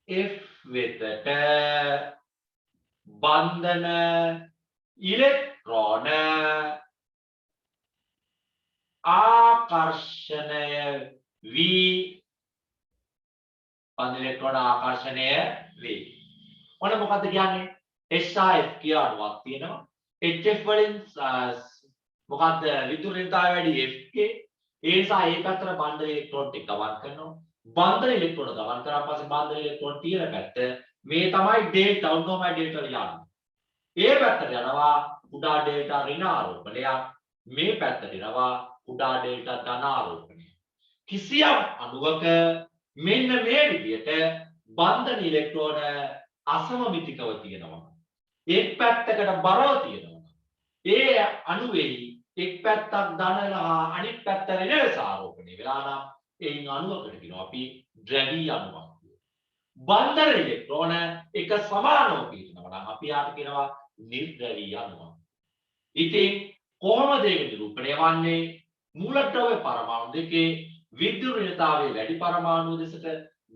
F වෙතට බන්ධන ඉලෙක්ට්‍රෝන ආකර්ෂණය වී බන්ධන ඉලෙක්ට්‍රෝන ආකර්ෂණය වේ. ඔන්න මොකද්ද කියන්නේ? SIF කියලා අණුවක් තියෙනවා. HF වලින් මොකද්ද විද්‍යුත් ඍණතාවය වැඩි FK. ඒ නිසා ඒ පැත්තට බන්ධන ඉලෙක්ට්‍රෝන ටික ගමන් කරනවා. බන්ධන ඉලෙක්ට්‍රෝන ගමන් කරාට පස්සේ බන්ධන ඉලෙක්ට්‍රෝන තියෙන පැත්ත මේ තමයි ඩෙල්ටා උන්නෝමයි ඩෙල්ටා යන්නේ. ඒ පැත්තට යනවා කුඩා ඩෙල්ටා ඍණ ආරෝපණයක්. මේ පැත්තට යනවා කුඩා ඩෙල්ටා ධන ආරෝපණයක්. කිසියම් අණුවක මෙන්න මේ විදිහට බන්ධන ඉලෙක්ට්‍රෝන අසමමිතිකව තියෙනවා. එක් පැත්තකට බරව තියෙනවා. ඒ අණුවේ එක් පැත්තක් ධන හා අනිත් පැත්ත ඍණ ලෙස ආරෝපණය වෙලා නම් එයින් අණුවකට කියනවා අපි ද්‍රවීය අණුවක් කියලා. බන්ධන ඉලෙක්ට්‍රෝන එක සමානව පිටිනවා නම් අපි යාට කියනවා නිර්ද්‍රවීය අණුවක්. ඉතින් කොහොමද ඒක නිරූපණය වන්නේ? මූලද්‍රව්‍ය පරමාණු දෙකේ විද්‍යුත් ඍණතාවයේ වැඩි පරමාණු දෙසට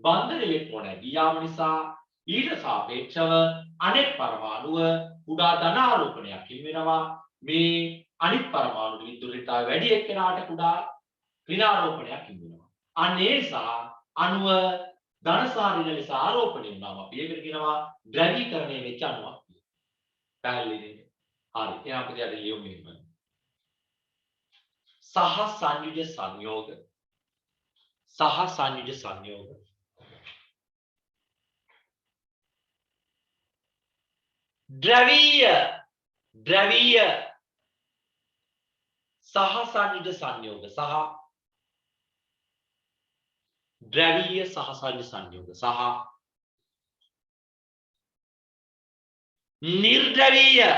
බන්ධන ඉලෙක්ට්‍රෝන ගියාම නිසා ඊට සාපේක්ෂව අනෙක් පරමාණුව කුඩා ධන ආරෝපණයක් හිමිවෙනවා. මේ අනිත් පරමාණු විද්‍යුත් ඍණතාවය වැඩි එක්කෙනාට කුඩා ඍණ ආරෝපණයක් හිමිවෙනවා. අන්න ඒ නිසා අණුව ධන සහ ඍණ ලෙස ආරෝපණය වුණාම අපි ඒකට කියනවා ද්‍රවීකරණය වෙච්ච අණුවක් කියලා. පැහැදිලිද? හරි. එහෙනම් අපි දැන් ලියමු මෙහෙම. සහ සංයුජ සංයෝග ද්‍රවීය සහ සංයුජ සංයෝග සහ ද්‍රවීය සහ සංයුජ සංයෝග සහ නිර්ද්‍රවීය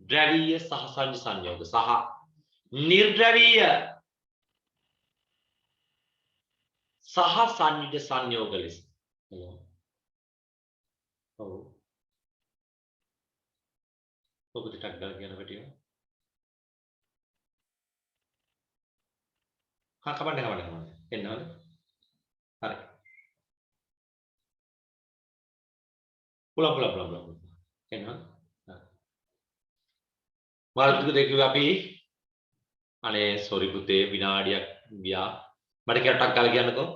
ද්‍රවීය සහ සංයුජ සංයෝග සහ නිර්ද්‍රවීය සහ සංයුජ සංයෝග ලෙස. ඔව්. ඔබ ටිකක් ගල කියන පැටිය. කමන්න. එන්නවද? හරි. පුලම්. එන්නවද? මාර්ගික දෙකේ අපි අනේ සෝරි පුතේ විනාඩියක් ගියා. මට කියලා ටක් ගාලා කියන්නකෝ.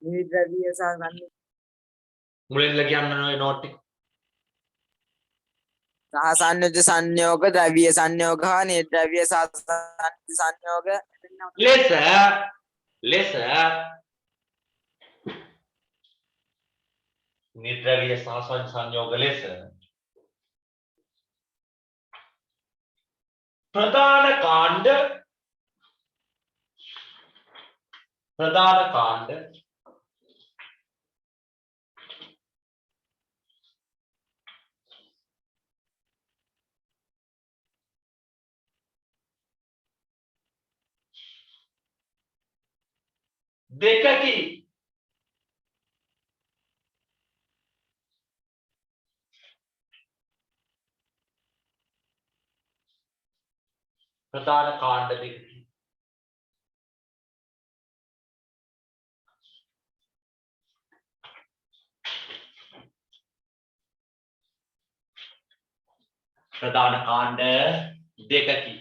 නිර්ද්‍රවීය සහ සංයුජ මුලින්ම කියන්න ඔය නෝට් එක. සහ සංයුජ සංයෝග ද්‍රවීය සංයෝග හා නිර්ද්‍රවීය සහ සංයුජ සංයෝග ලෙස නිර්ද්‍රවීය සහ සංයුජ සංයෝග ලෙස ප්‍රධාන කාණ්ඩ දෙකකි. ප්‍රධාන කාණ්ඩ දෙකකි. ප්‍රධාන කාණ්ඩ දෙකකි.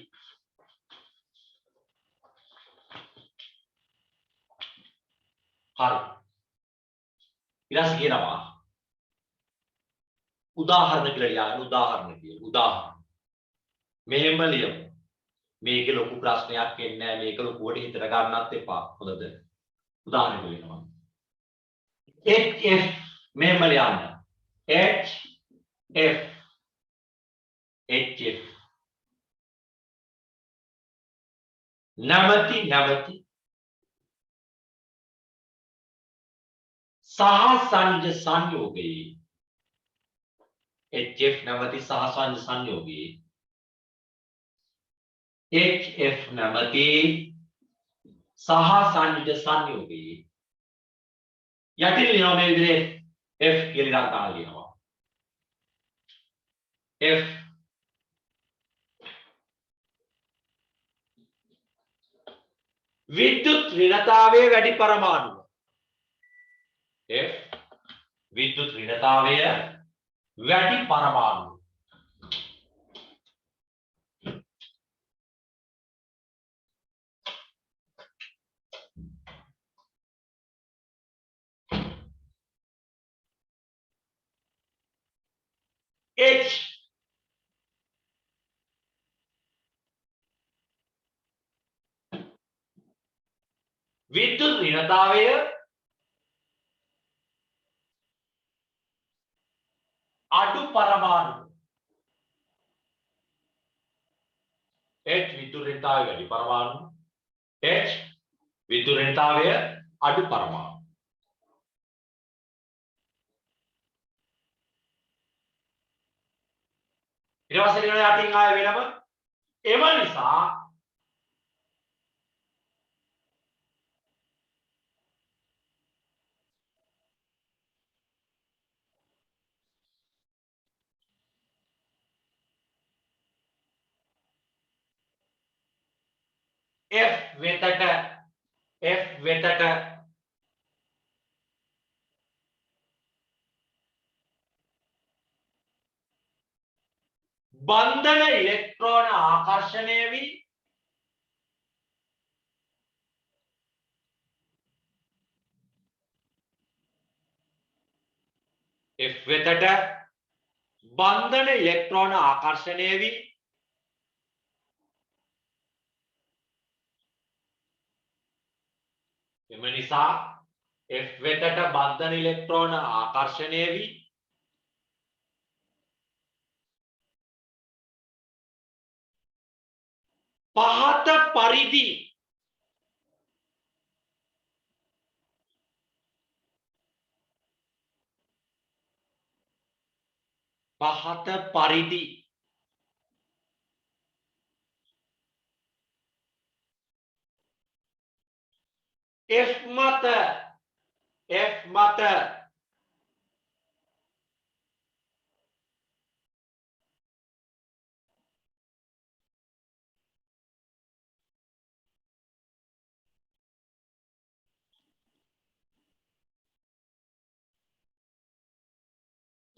හරි. ඊළඟට කියනවා උදාහරණ කියලා ලියන්න උදාහරණ කියලා. උදාහරණ. මෙහෙම ලියමු. මේක ලොකු ප්‍රශ්නයක් එන්නේ නැහැ. මේක ලොකුවට හිතට ගන්නත් එපා. හොඳද? උදාහරණ දෙන්නවා. HF මෙහෙම ලියන්න. HF නැමැති සහසංජ සංයෝගයේ HF නැමැති සහසංජ සංයෝගයේ HF නැමැති සහසංජ සංයෝගයේ යටින් ලියනවා මේ විදිහේ F කියලා ඉලක්ක ගන්න ලියනවා F විද්‍යුත් ඍණතාවයේ වැඩි පරමාණුව F විද්‍යුත් ඍණතාවය වැඩි පරමාණු H විද්‍යුත් ඍණතාවය අඩු පරමාණු H විද්‍යුත් ඍණතාවය වැඩි පරමාණු H විද්‍යුත් ඍණතාවය අඩු පරමාණු ඊට පස්සේ ලියන යටින් ආය වෙනම එම නිසා F වෙතට බන්ධන ඉලෙක්ට්‍රෝන ආකර්ෂණය වී F වෙතට බන්ධන ඉලෙක්ට්‍රෝන ආකර්ෂණය වී එම නිසා F වෙතට බන්ධන ඉලෙක්ට්‍රෝන ආකර්ෂණය වී පහත පරිදි F මත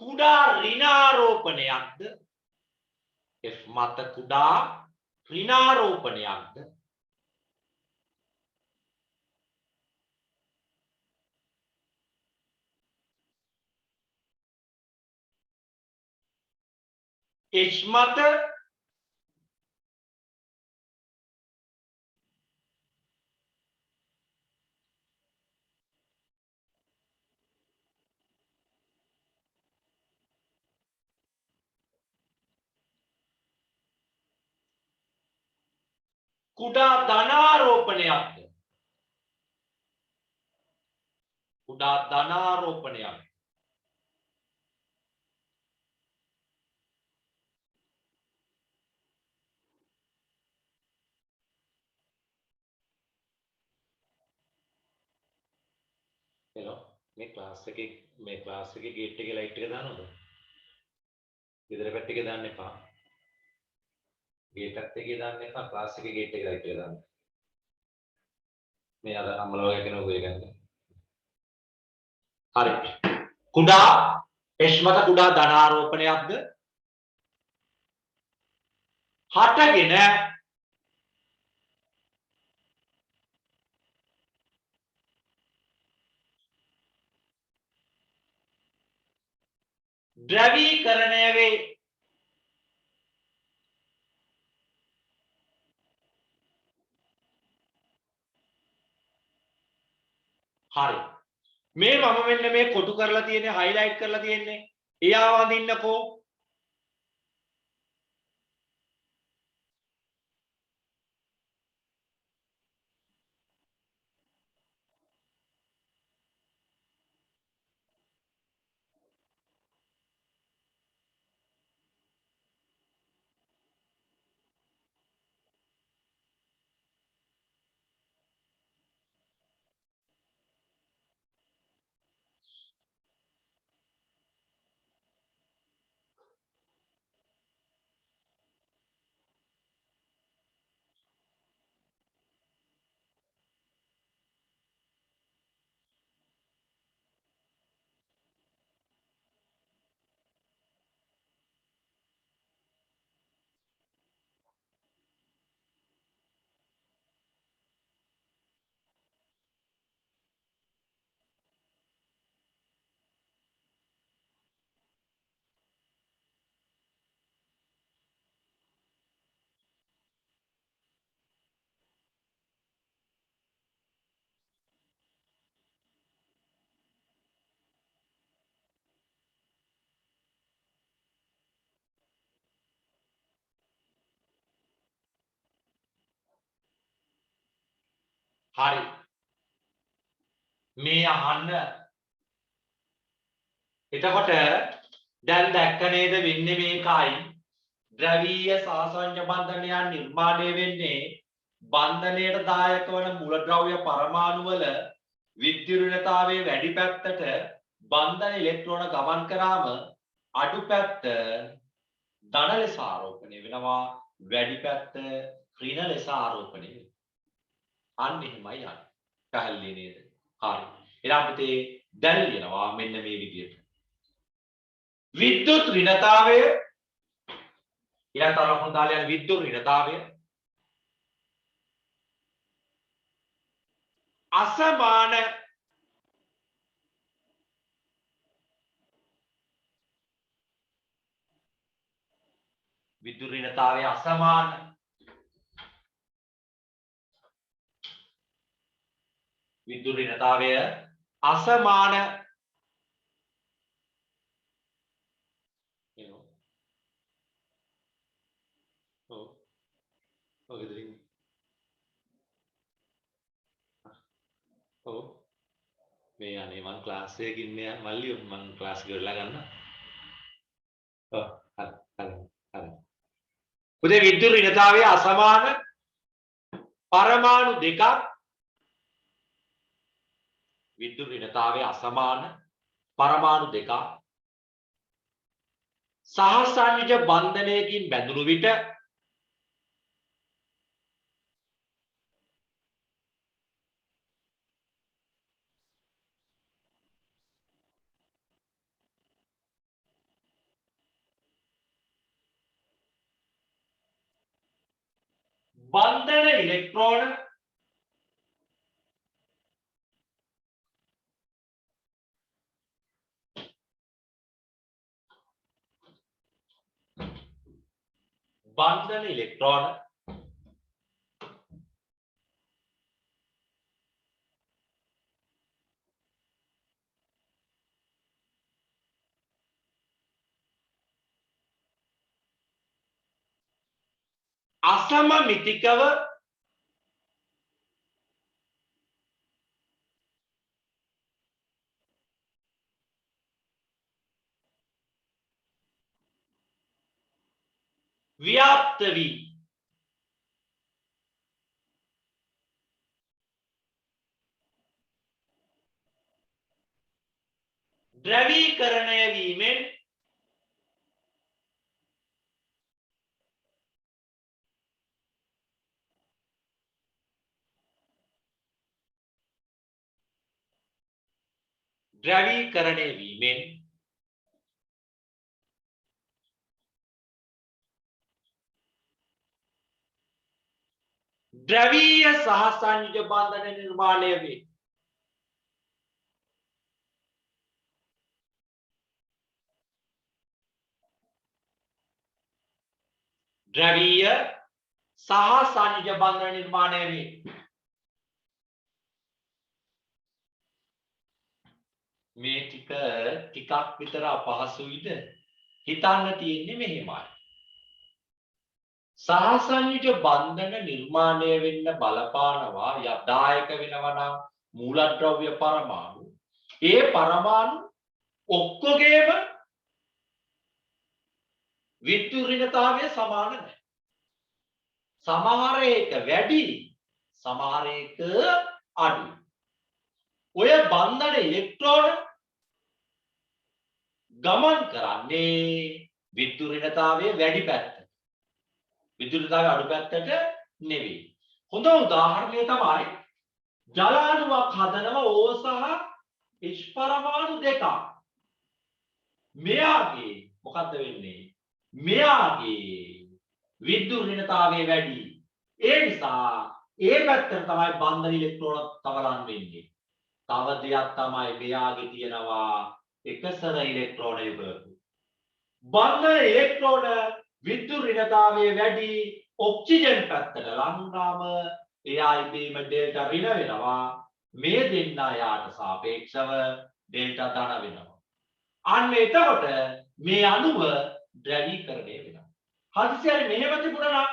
කුඩා ඍණාරෝපණයක්ද F මත කුඩා ඍණාරෝපණයක්ද H මත කුඩා ධනාරෝපණයක්ද hello මේ ක්ලාස් එකේ ගේට් එකේ ලයිට් එක දානවද? ගෙදර පැත්තේ දාන්න එපා. ගේට් එකේ දාන්න එපා. ක්ලාස් එකේ ගේට් එකේ ලයිට් එක දාන්න. මේ අර අම්මලා වගේ කෙනෙක් ඔය ගන්න. හරි. කුඩා H මත කුඩා ධනාරෝපණයක්ද? හටගෙන ද්‍රවීකරණය වේ හරි මේ මම මෙන්න මේ කොටු කරලා තියෙන්නේ හයිලයිට් කරලා තියෙන්නේ එයා වඳින්නකෝ හරි. මේ අහන්න. එතකොට දැන් දැක්ක නේද වෙන්නේ මේකයි. ද්‍රවීය සාසංජ බන්ධනයන් නිර්මාණය වෙන්නේ බන්ධනයට දායක වන මූලද්‍රව්‍ය පරමාණු වල විද්‍යුත්තාවයේ වැඩි පැත්තට බන්ධන ඉලෙක්ට්‍රෝන ගමන් කරාම අඩු පැත්ත ධන ලෙස ආරෝපණය වෙනවා, වැඩි පැත්ත ඍණ ලෙස ආරෝපණය වෙනවා. අන්න එහෙමයි යන්නේ. පැහැදිලි නේද? හරි. එහෙනම් අපිට දැන් ලියනවා මෙන්න මේ විදිහට. විද්‍යුත් ඍණතාවය ඊළඟ තරම දාලා යන විද්‍යුත් ඍණතාවය අසමාන විද්‍යුත් ඍණතාවය අසමාන විද්‍යුත් ඍණතාවය අසමාන මේ අනේ මං ක්ලාස් එකේ ඉන්නේ මල්ලි මං ක්ලාස් එක කරලා ගන්න. හරි. පුතේ විද්‍යුත් ඍණතාවයේ අසමාන පරමාණු දෙකක් විද්‍යුත් ඍණතාවයේ අසමාන පරමාණු දෙකක් සහසංයුජ බන්ධනයකින් බැඳුණු විට බන්ධන ඉලෙක්ට්‍රෝන අසමමිතිකව ව්‍යාප්ත වී ද්‍රවීකරණය වීමෙන් ද්‍රවීය සහසංයුජ බන්ධන නිර්මාණය වේ. ද්‍රවීය සහසංයුජ බන්ධන නිර්මාණය වේ. මේ ටිකක් විතර අපහසුයිද? හිතන්න තියෙන්නේ මෙහෙමයි. සහසංයුජ බන්ධන නිර්මාණය වෙන්න බලපානවා යදායක වෙනවා නම් මූලද්‍රව්‍ය පරමාණු. ඒ පරමාණු ඔක්කොගේම විද්‍යුත් ඍණතාවය සමාන නැහැ. සමහර එක වැඩි, සමහර එක අඩු. ඔය බන්ධන ඉලෙක්ට්‍රෝන ගමන් කරන්නේ විද්‍යුත් ඍණතාවයේ වැඩි පැත්තට. විද්‍යුත් ඍණතාවයේ අඩු පැත්තට නෙවෙයි. හොඳ උදාහරණය තමයි ජල අණුවක් හදනවා O සහ H පරමාණු දෙකක්. මෙයාගේ මොකද්ද වෙන්නේ? මෙයාගේ විද්‍යුත් ඍණතාවය වැඩි. ඒ නිසා ඒ පැත්තට තමයි බන්ධන ඉලෙක්ට්‍රෝන තවලන් වෙන්නේ. තව දෙයක් තමයි මෙයාගේ තියෙනවා එකසර ඉලෙක්ට්‍රෝන යුගලක. බන්ධන ඉලෙක්ට්‍රෝන විද්‍යුත් ඍණතාවයේ වැඩි ඔක්සිජන් පැත්තට ලං වුණාම එයා ඉබේම ඩෙල්ටා ඍණ වෙනවා. මේ දෙන්න යාට සාපේක්ෂව ඩෙල්ටා ධන වෙනවා. අන්න එතකොට මේ අණුව ද්‍රවීකරණය වෙනවා. හදිසියෙ මෙහෙම තිබුණා නම්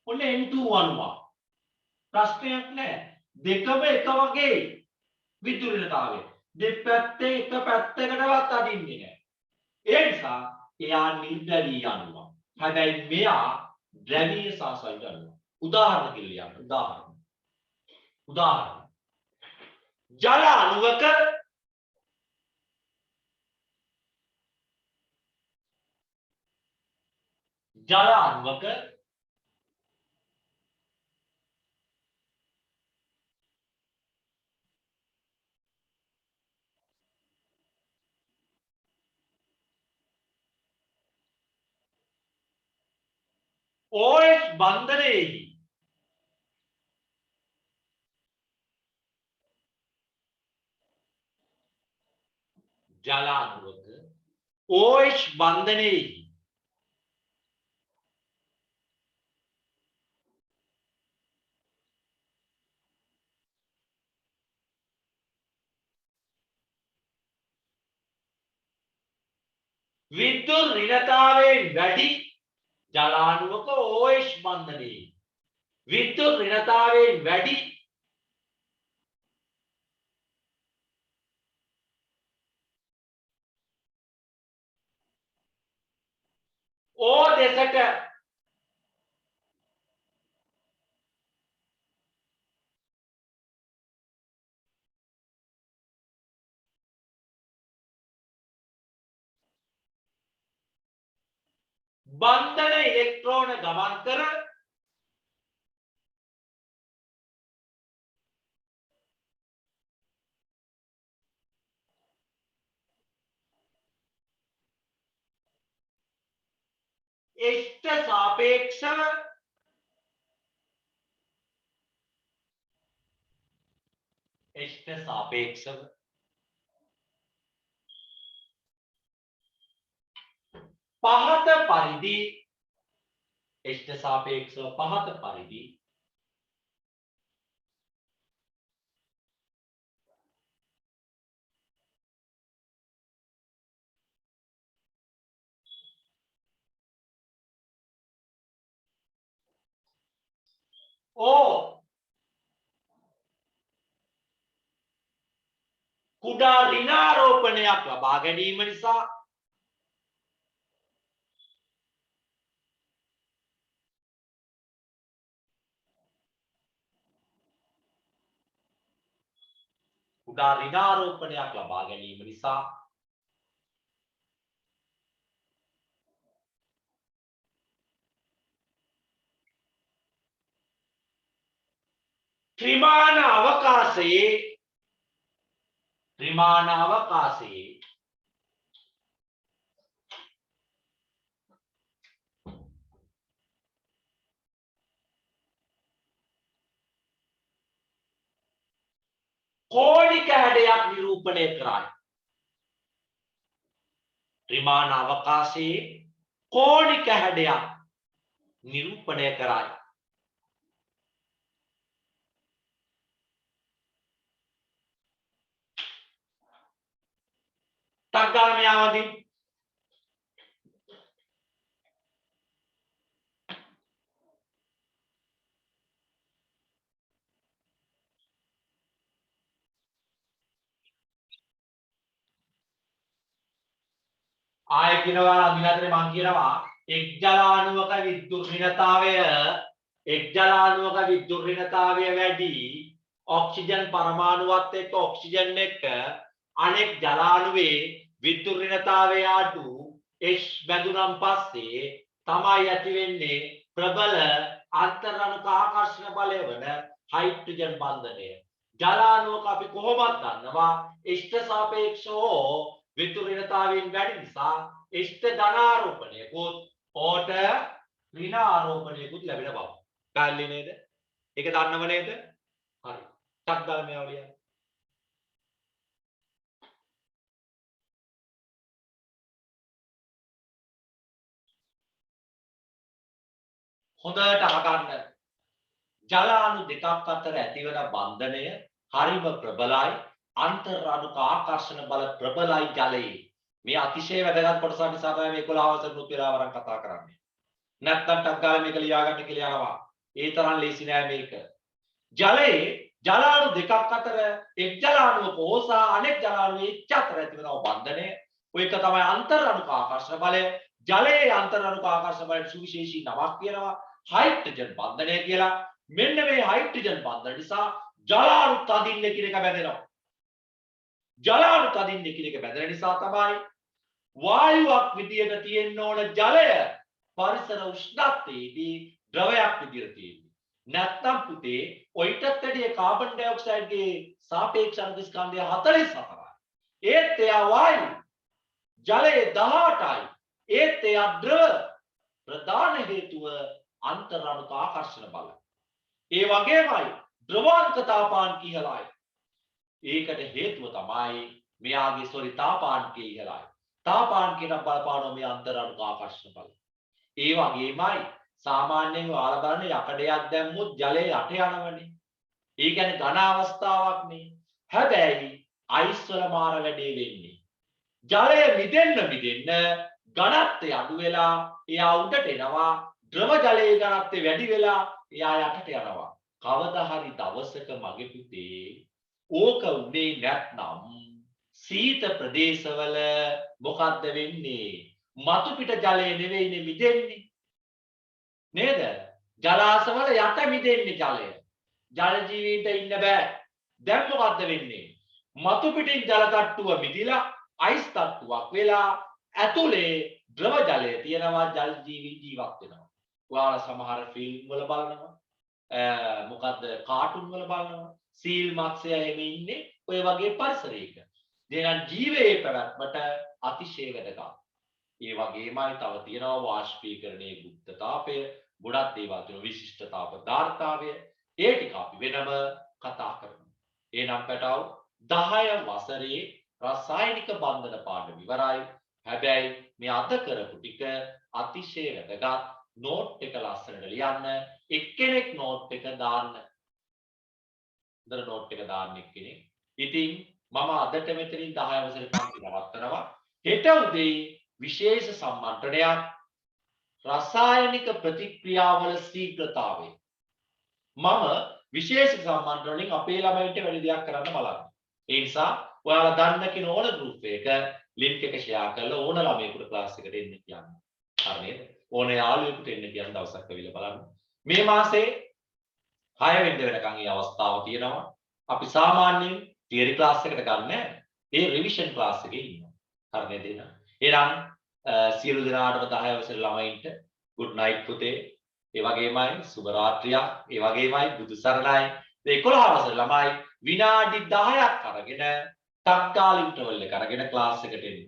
ඔන්න N2 අණුවක්. ප්‍රශ්නයක් නැහැ. දෙකම එක වගේ විදුලිනතාවය. දෙපැත්තේ එක පැත්තකටවත් අදින්නේ නැහැ. ඒ නිසා එයා නිර්ද්‍රවී අණුවක්. හැබැයි මෙයා ද්‍රවීය සාසයිඩ් අණුවක්. උදාහරණ කියලා යන්න. උදාහරණ. ජල අණුවක OH බන්ධනයේදී ජල අණුවක OH බන්ධනයේදී විද්‍යුත් ඍණතාවයෙන් වැඩි ජල අණුවක OH බන්ධනයේ විද්‍යුත් ඍණතාවයෙන් වැඩි O දෙසට බන්ධන ඉලෙක්ට්‍රෝන ගමන් කර එෂ්ට සාපේක්ෂව පහත පරිදි එෂ්ට සාපේක්ෂව පහත පරිදි කුඩා ඍණාරෝපණයක් ලබා ගැනීම නිසා ත්‍රිමාන අවකාශයේ කෝණික හැඩයක් නිරූපණය කරයි. ත්‍රිමාන අවකාශයේ කෝණික හැඩයක් නිරූපණය කරයි. තක්ගාමයාවදී ආයෙ කියනවා අනිවාර්යයෙන් මම කියනවා එක් ජල අණුවක විද්‍යුත් ඍණතාවය වැඩි ඔක්සිජන් පරමාණුවත් එක්ක ඔක්සිජන් එක්ක අනෙක් ජල අණුවේ විද්‍යුත් ඍණතාවය අඩු H බැඳුනම් පස්සේ තමයි ඇති වෙන්නේ ප්‍රබල අන්තර්-අණුක ආකර්ෂණ බලය වන හයිඩ්‍රජන් බන්ධනය. ජල අණුවක අපි කොහොමද දන්නවා ඉෂ්ට සාපේක්ෂව විද්‍යුත් ඍණතාවයෙන් වැඩි නිසා ඉෂ්ට ධනාරෝපණයකුත් ඕට ඍණ ආරෝපණයකුත් ලැබෙන බව. පැහැදිලි නේද? ඒක දන්නව නේද? හරි. ශබ්දාලමයාවලිය. හොඳට අහගන්න. ජල අණු දෙකක් අතර ඇතිවන බන්ධනය හරිම ප්‍රබලයි. අන්තර්-අණුක ආකර්ෂණ බල ප්‍රබලයි ජලයේ. මේ අතිශය වැදගත් කොටසක් නිසා තමයි මේ 11 වසර නුත් වේලාවරක් කතා කරන්නේ. නැත්තම් ටක් ගාලා මේක ලියා ගන්න කියලා යනවා. ඒ තරම් ලේසි නෑ මේක. ජලයේ ජලාණු දෙකක් අතර එක් ජලාණුවක හෝ සහ අනෙක් ජලාණුවේ එච් අතර ඇති වෙන බන්ධනය. ඔය එක තමයි අන්තර් අණුක ආකර්ෂණ බලය. ජලයේ අන්තර් අණුක ආකර්ෂණ බලයට සුවිශේෂී නමක් කියනවා හයිඩ්‍රජන් බන්ධනය කියලා. මෙන්න මේ හයිඩ්‍රජන් බන්ධන නිසා ජලාණු තදින්න කියන එක බැඳෙනවා. ජලාණු තදින්න කියන එක බැඳෙන නිසා තමයි වායුවක් විදියට තියෙන්න ඕන ජලය පරිසර උෂ්ණත්වයේදී ද්‍රවයක් විදියට තියෙන්නේ. නැත්තම් පුතේ ඔයිටත් වැඩිය කාබන් ඩයොක්සයිඩ්ගේ සාපේක්ෂ අණු ස්කන්ධය 44යි. ඒත් එයා වායු. ජලයේ 18යි. ඒත් එයා ද්‍රව. ප්‍රධාන හේතුව අන්තර් අණුක ආකර්ෂණ බල. ඒ වගේමයි ද්‍රවාංක තාපාංක ඉහළයි. ඒකට හේතුව තමයි මෙයාගේ තාපාංකය ඉහළයි. තාපාංකයට බලපාන මේ අන්තර් අණුක ආකර්ෂණ බල. ඒ වගේමයි සාමාන්‍යයෙන් ඔයාලා බලන්න යකඩයක් දැම්මොත් ජලය යට යනවනේ. ඒ කියන්නේ ඝන අවස්ථාවක් නේ. හැබැයි අයිස් වල මාර වැඩේ වෙන්නේ. ජලය මිදෙන්න ඝනත්වය අඩු වෙලා එයා උඩට එනවා. ද්‍රව ජලයේ ඝනත්වය වැඩි වෙලා එයා යටට යනවා. කවදා හරි දවසක මගේ පුතේ ඕක උනේ නැත්නම් සීත ප්‍රදේශවල මොකද්ද වෙන්නේ? මතු පිට ජලය නෙවෙයිනේ මිදෙන්නේ. නේද? ජලාශවල යට මිදෙන්නේ ජලය. ජල ජීවීන්ට ඉන්න බෑ. දැන් මොකද්ද වෙන්නේ? මතු පිටින් ජල තට්ටුව මිදිලා අයිස් තට්ටුවක් වෙලා ඇතුලේ ද්‍රව ජලය තියෙනවා ජල ජීවී ජීවත් වෙනවා. ඔයාලා සමහර ෆිල්ම් වල බලනවා. මොකද්ද කාටුන් වල බලනවා. සීල් මත්ස්‍යය එහෙම ඉන්නේ ඔය වගේ පරිසරයක. දෙන ජීවයේ පැවැත්මට අතිශය වැදගත්. ඒ වගේමයි තව තියෙනවා වාෂ්පීකරණයේ ගුප්ත තාපය, ගොඩක් දේවල් තියෙනවා විශිෂ්ට තාප ධාර්තාවය. ඒ ටික අපි වෙනම කතා කරමු. එහෙනම් පැටව 10 වසරේ රසායනික බන්ධන පාඩම ඉවරයි. හැබැයි මේ අද කරපු ටික අතිශය වැදගත්. නෝට් එක ලස්සනට ලියන්න. එක්කෙනෙක් නෝට් එක දාන්න. ඉතන නෝට් එක දාන්න එක්කෙනෙක්. ඉතින් මම අදට මෙතනින් 10 වසරේ පන්ති නවත්තනවා. හෙට උදේ විශේෂ සම්මන්ත්‍රණයක් රසායනික ප්‍රතික්‍රියාවල ශීඝ්‍රතාවය. මම විශේෂ සම්මන්ත්‍රණයෙන් අපේ ළමයින්ට වැඩි දෙයක් කරන්න බලන්න. ඒ නිසා ඔයාලා දන්න කෙන ඕන ගෲප් එක ලින්ක් එක ෂෙයා කරලා ඕන ළමයෙකුට ක්ලාස් එකට එන්න කියන්න. හරි නේද? ඕන යාළුවෙකුට එන්න කියන දවසක් ඇවිල්ලා බලන්න. මේ මාසේ 6 වෙනිදා වෙනකන් මේ අවස්ථාව තියෙනවා. අපි සාමාන්‍යයෙන් තියරි ක්ලාස් එකට ගන්න ඒ රිවිෂන් ක්ලාස් එකේ ඉන්නවා. හරි නේද? එහෙනම් සියලු දෙනාටම 10 වසර ළමයින්ට good night පුතේ. ඒ වගේමයි සුබ රාත්‍රියක්. ඒ වගේමයි බුදු සරණයි. 11 වසර ළමයි විනාඩි 10ක් අරගෙන තත්කාල ඉන්ටර්වල් එක අරගෙන ක්ලාස් එකට එන්න.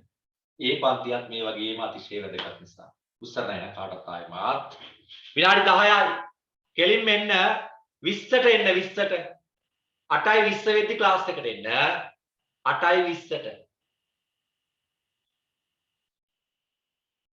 ඒ පන්තියත් මේ වගේම අතිශය වැදගත් නිසා. උස්සරණ යන කාටත් ආයෙ මාත් විනාඩි 10යි. කෙලින්ම එන්න 20ට එන්න 20ට. 8:20 වෙද්දි ක්ලාස් එකට එන්න. 8:20ට.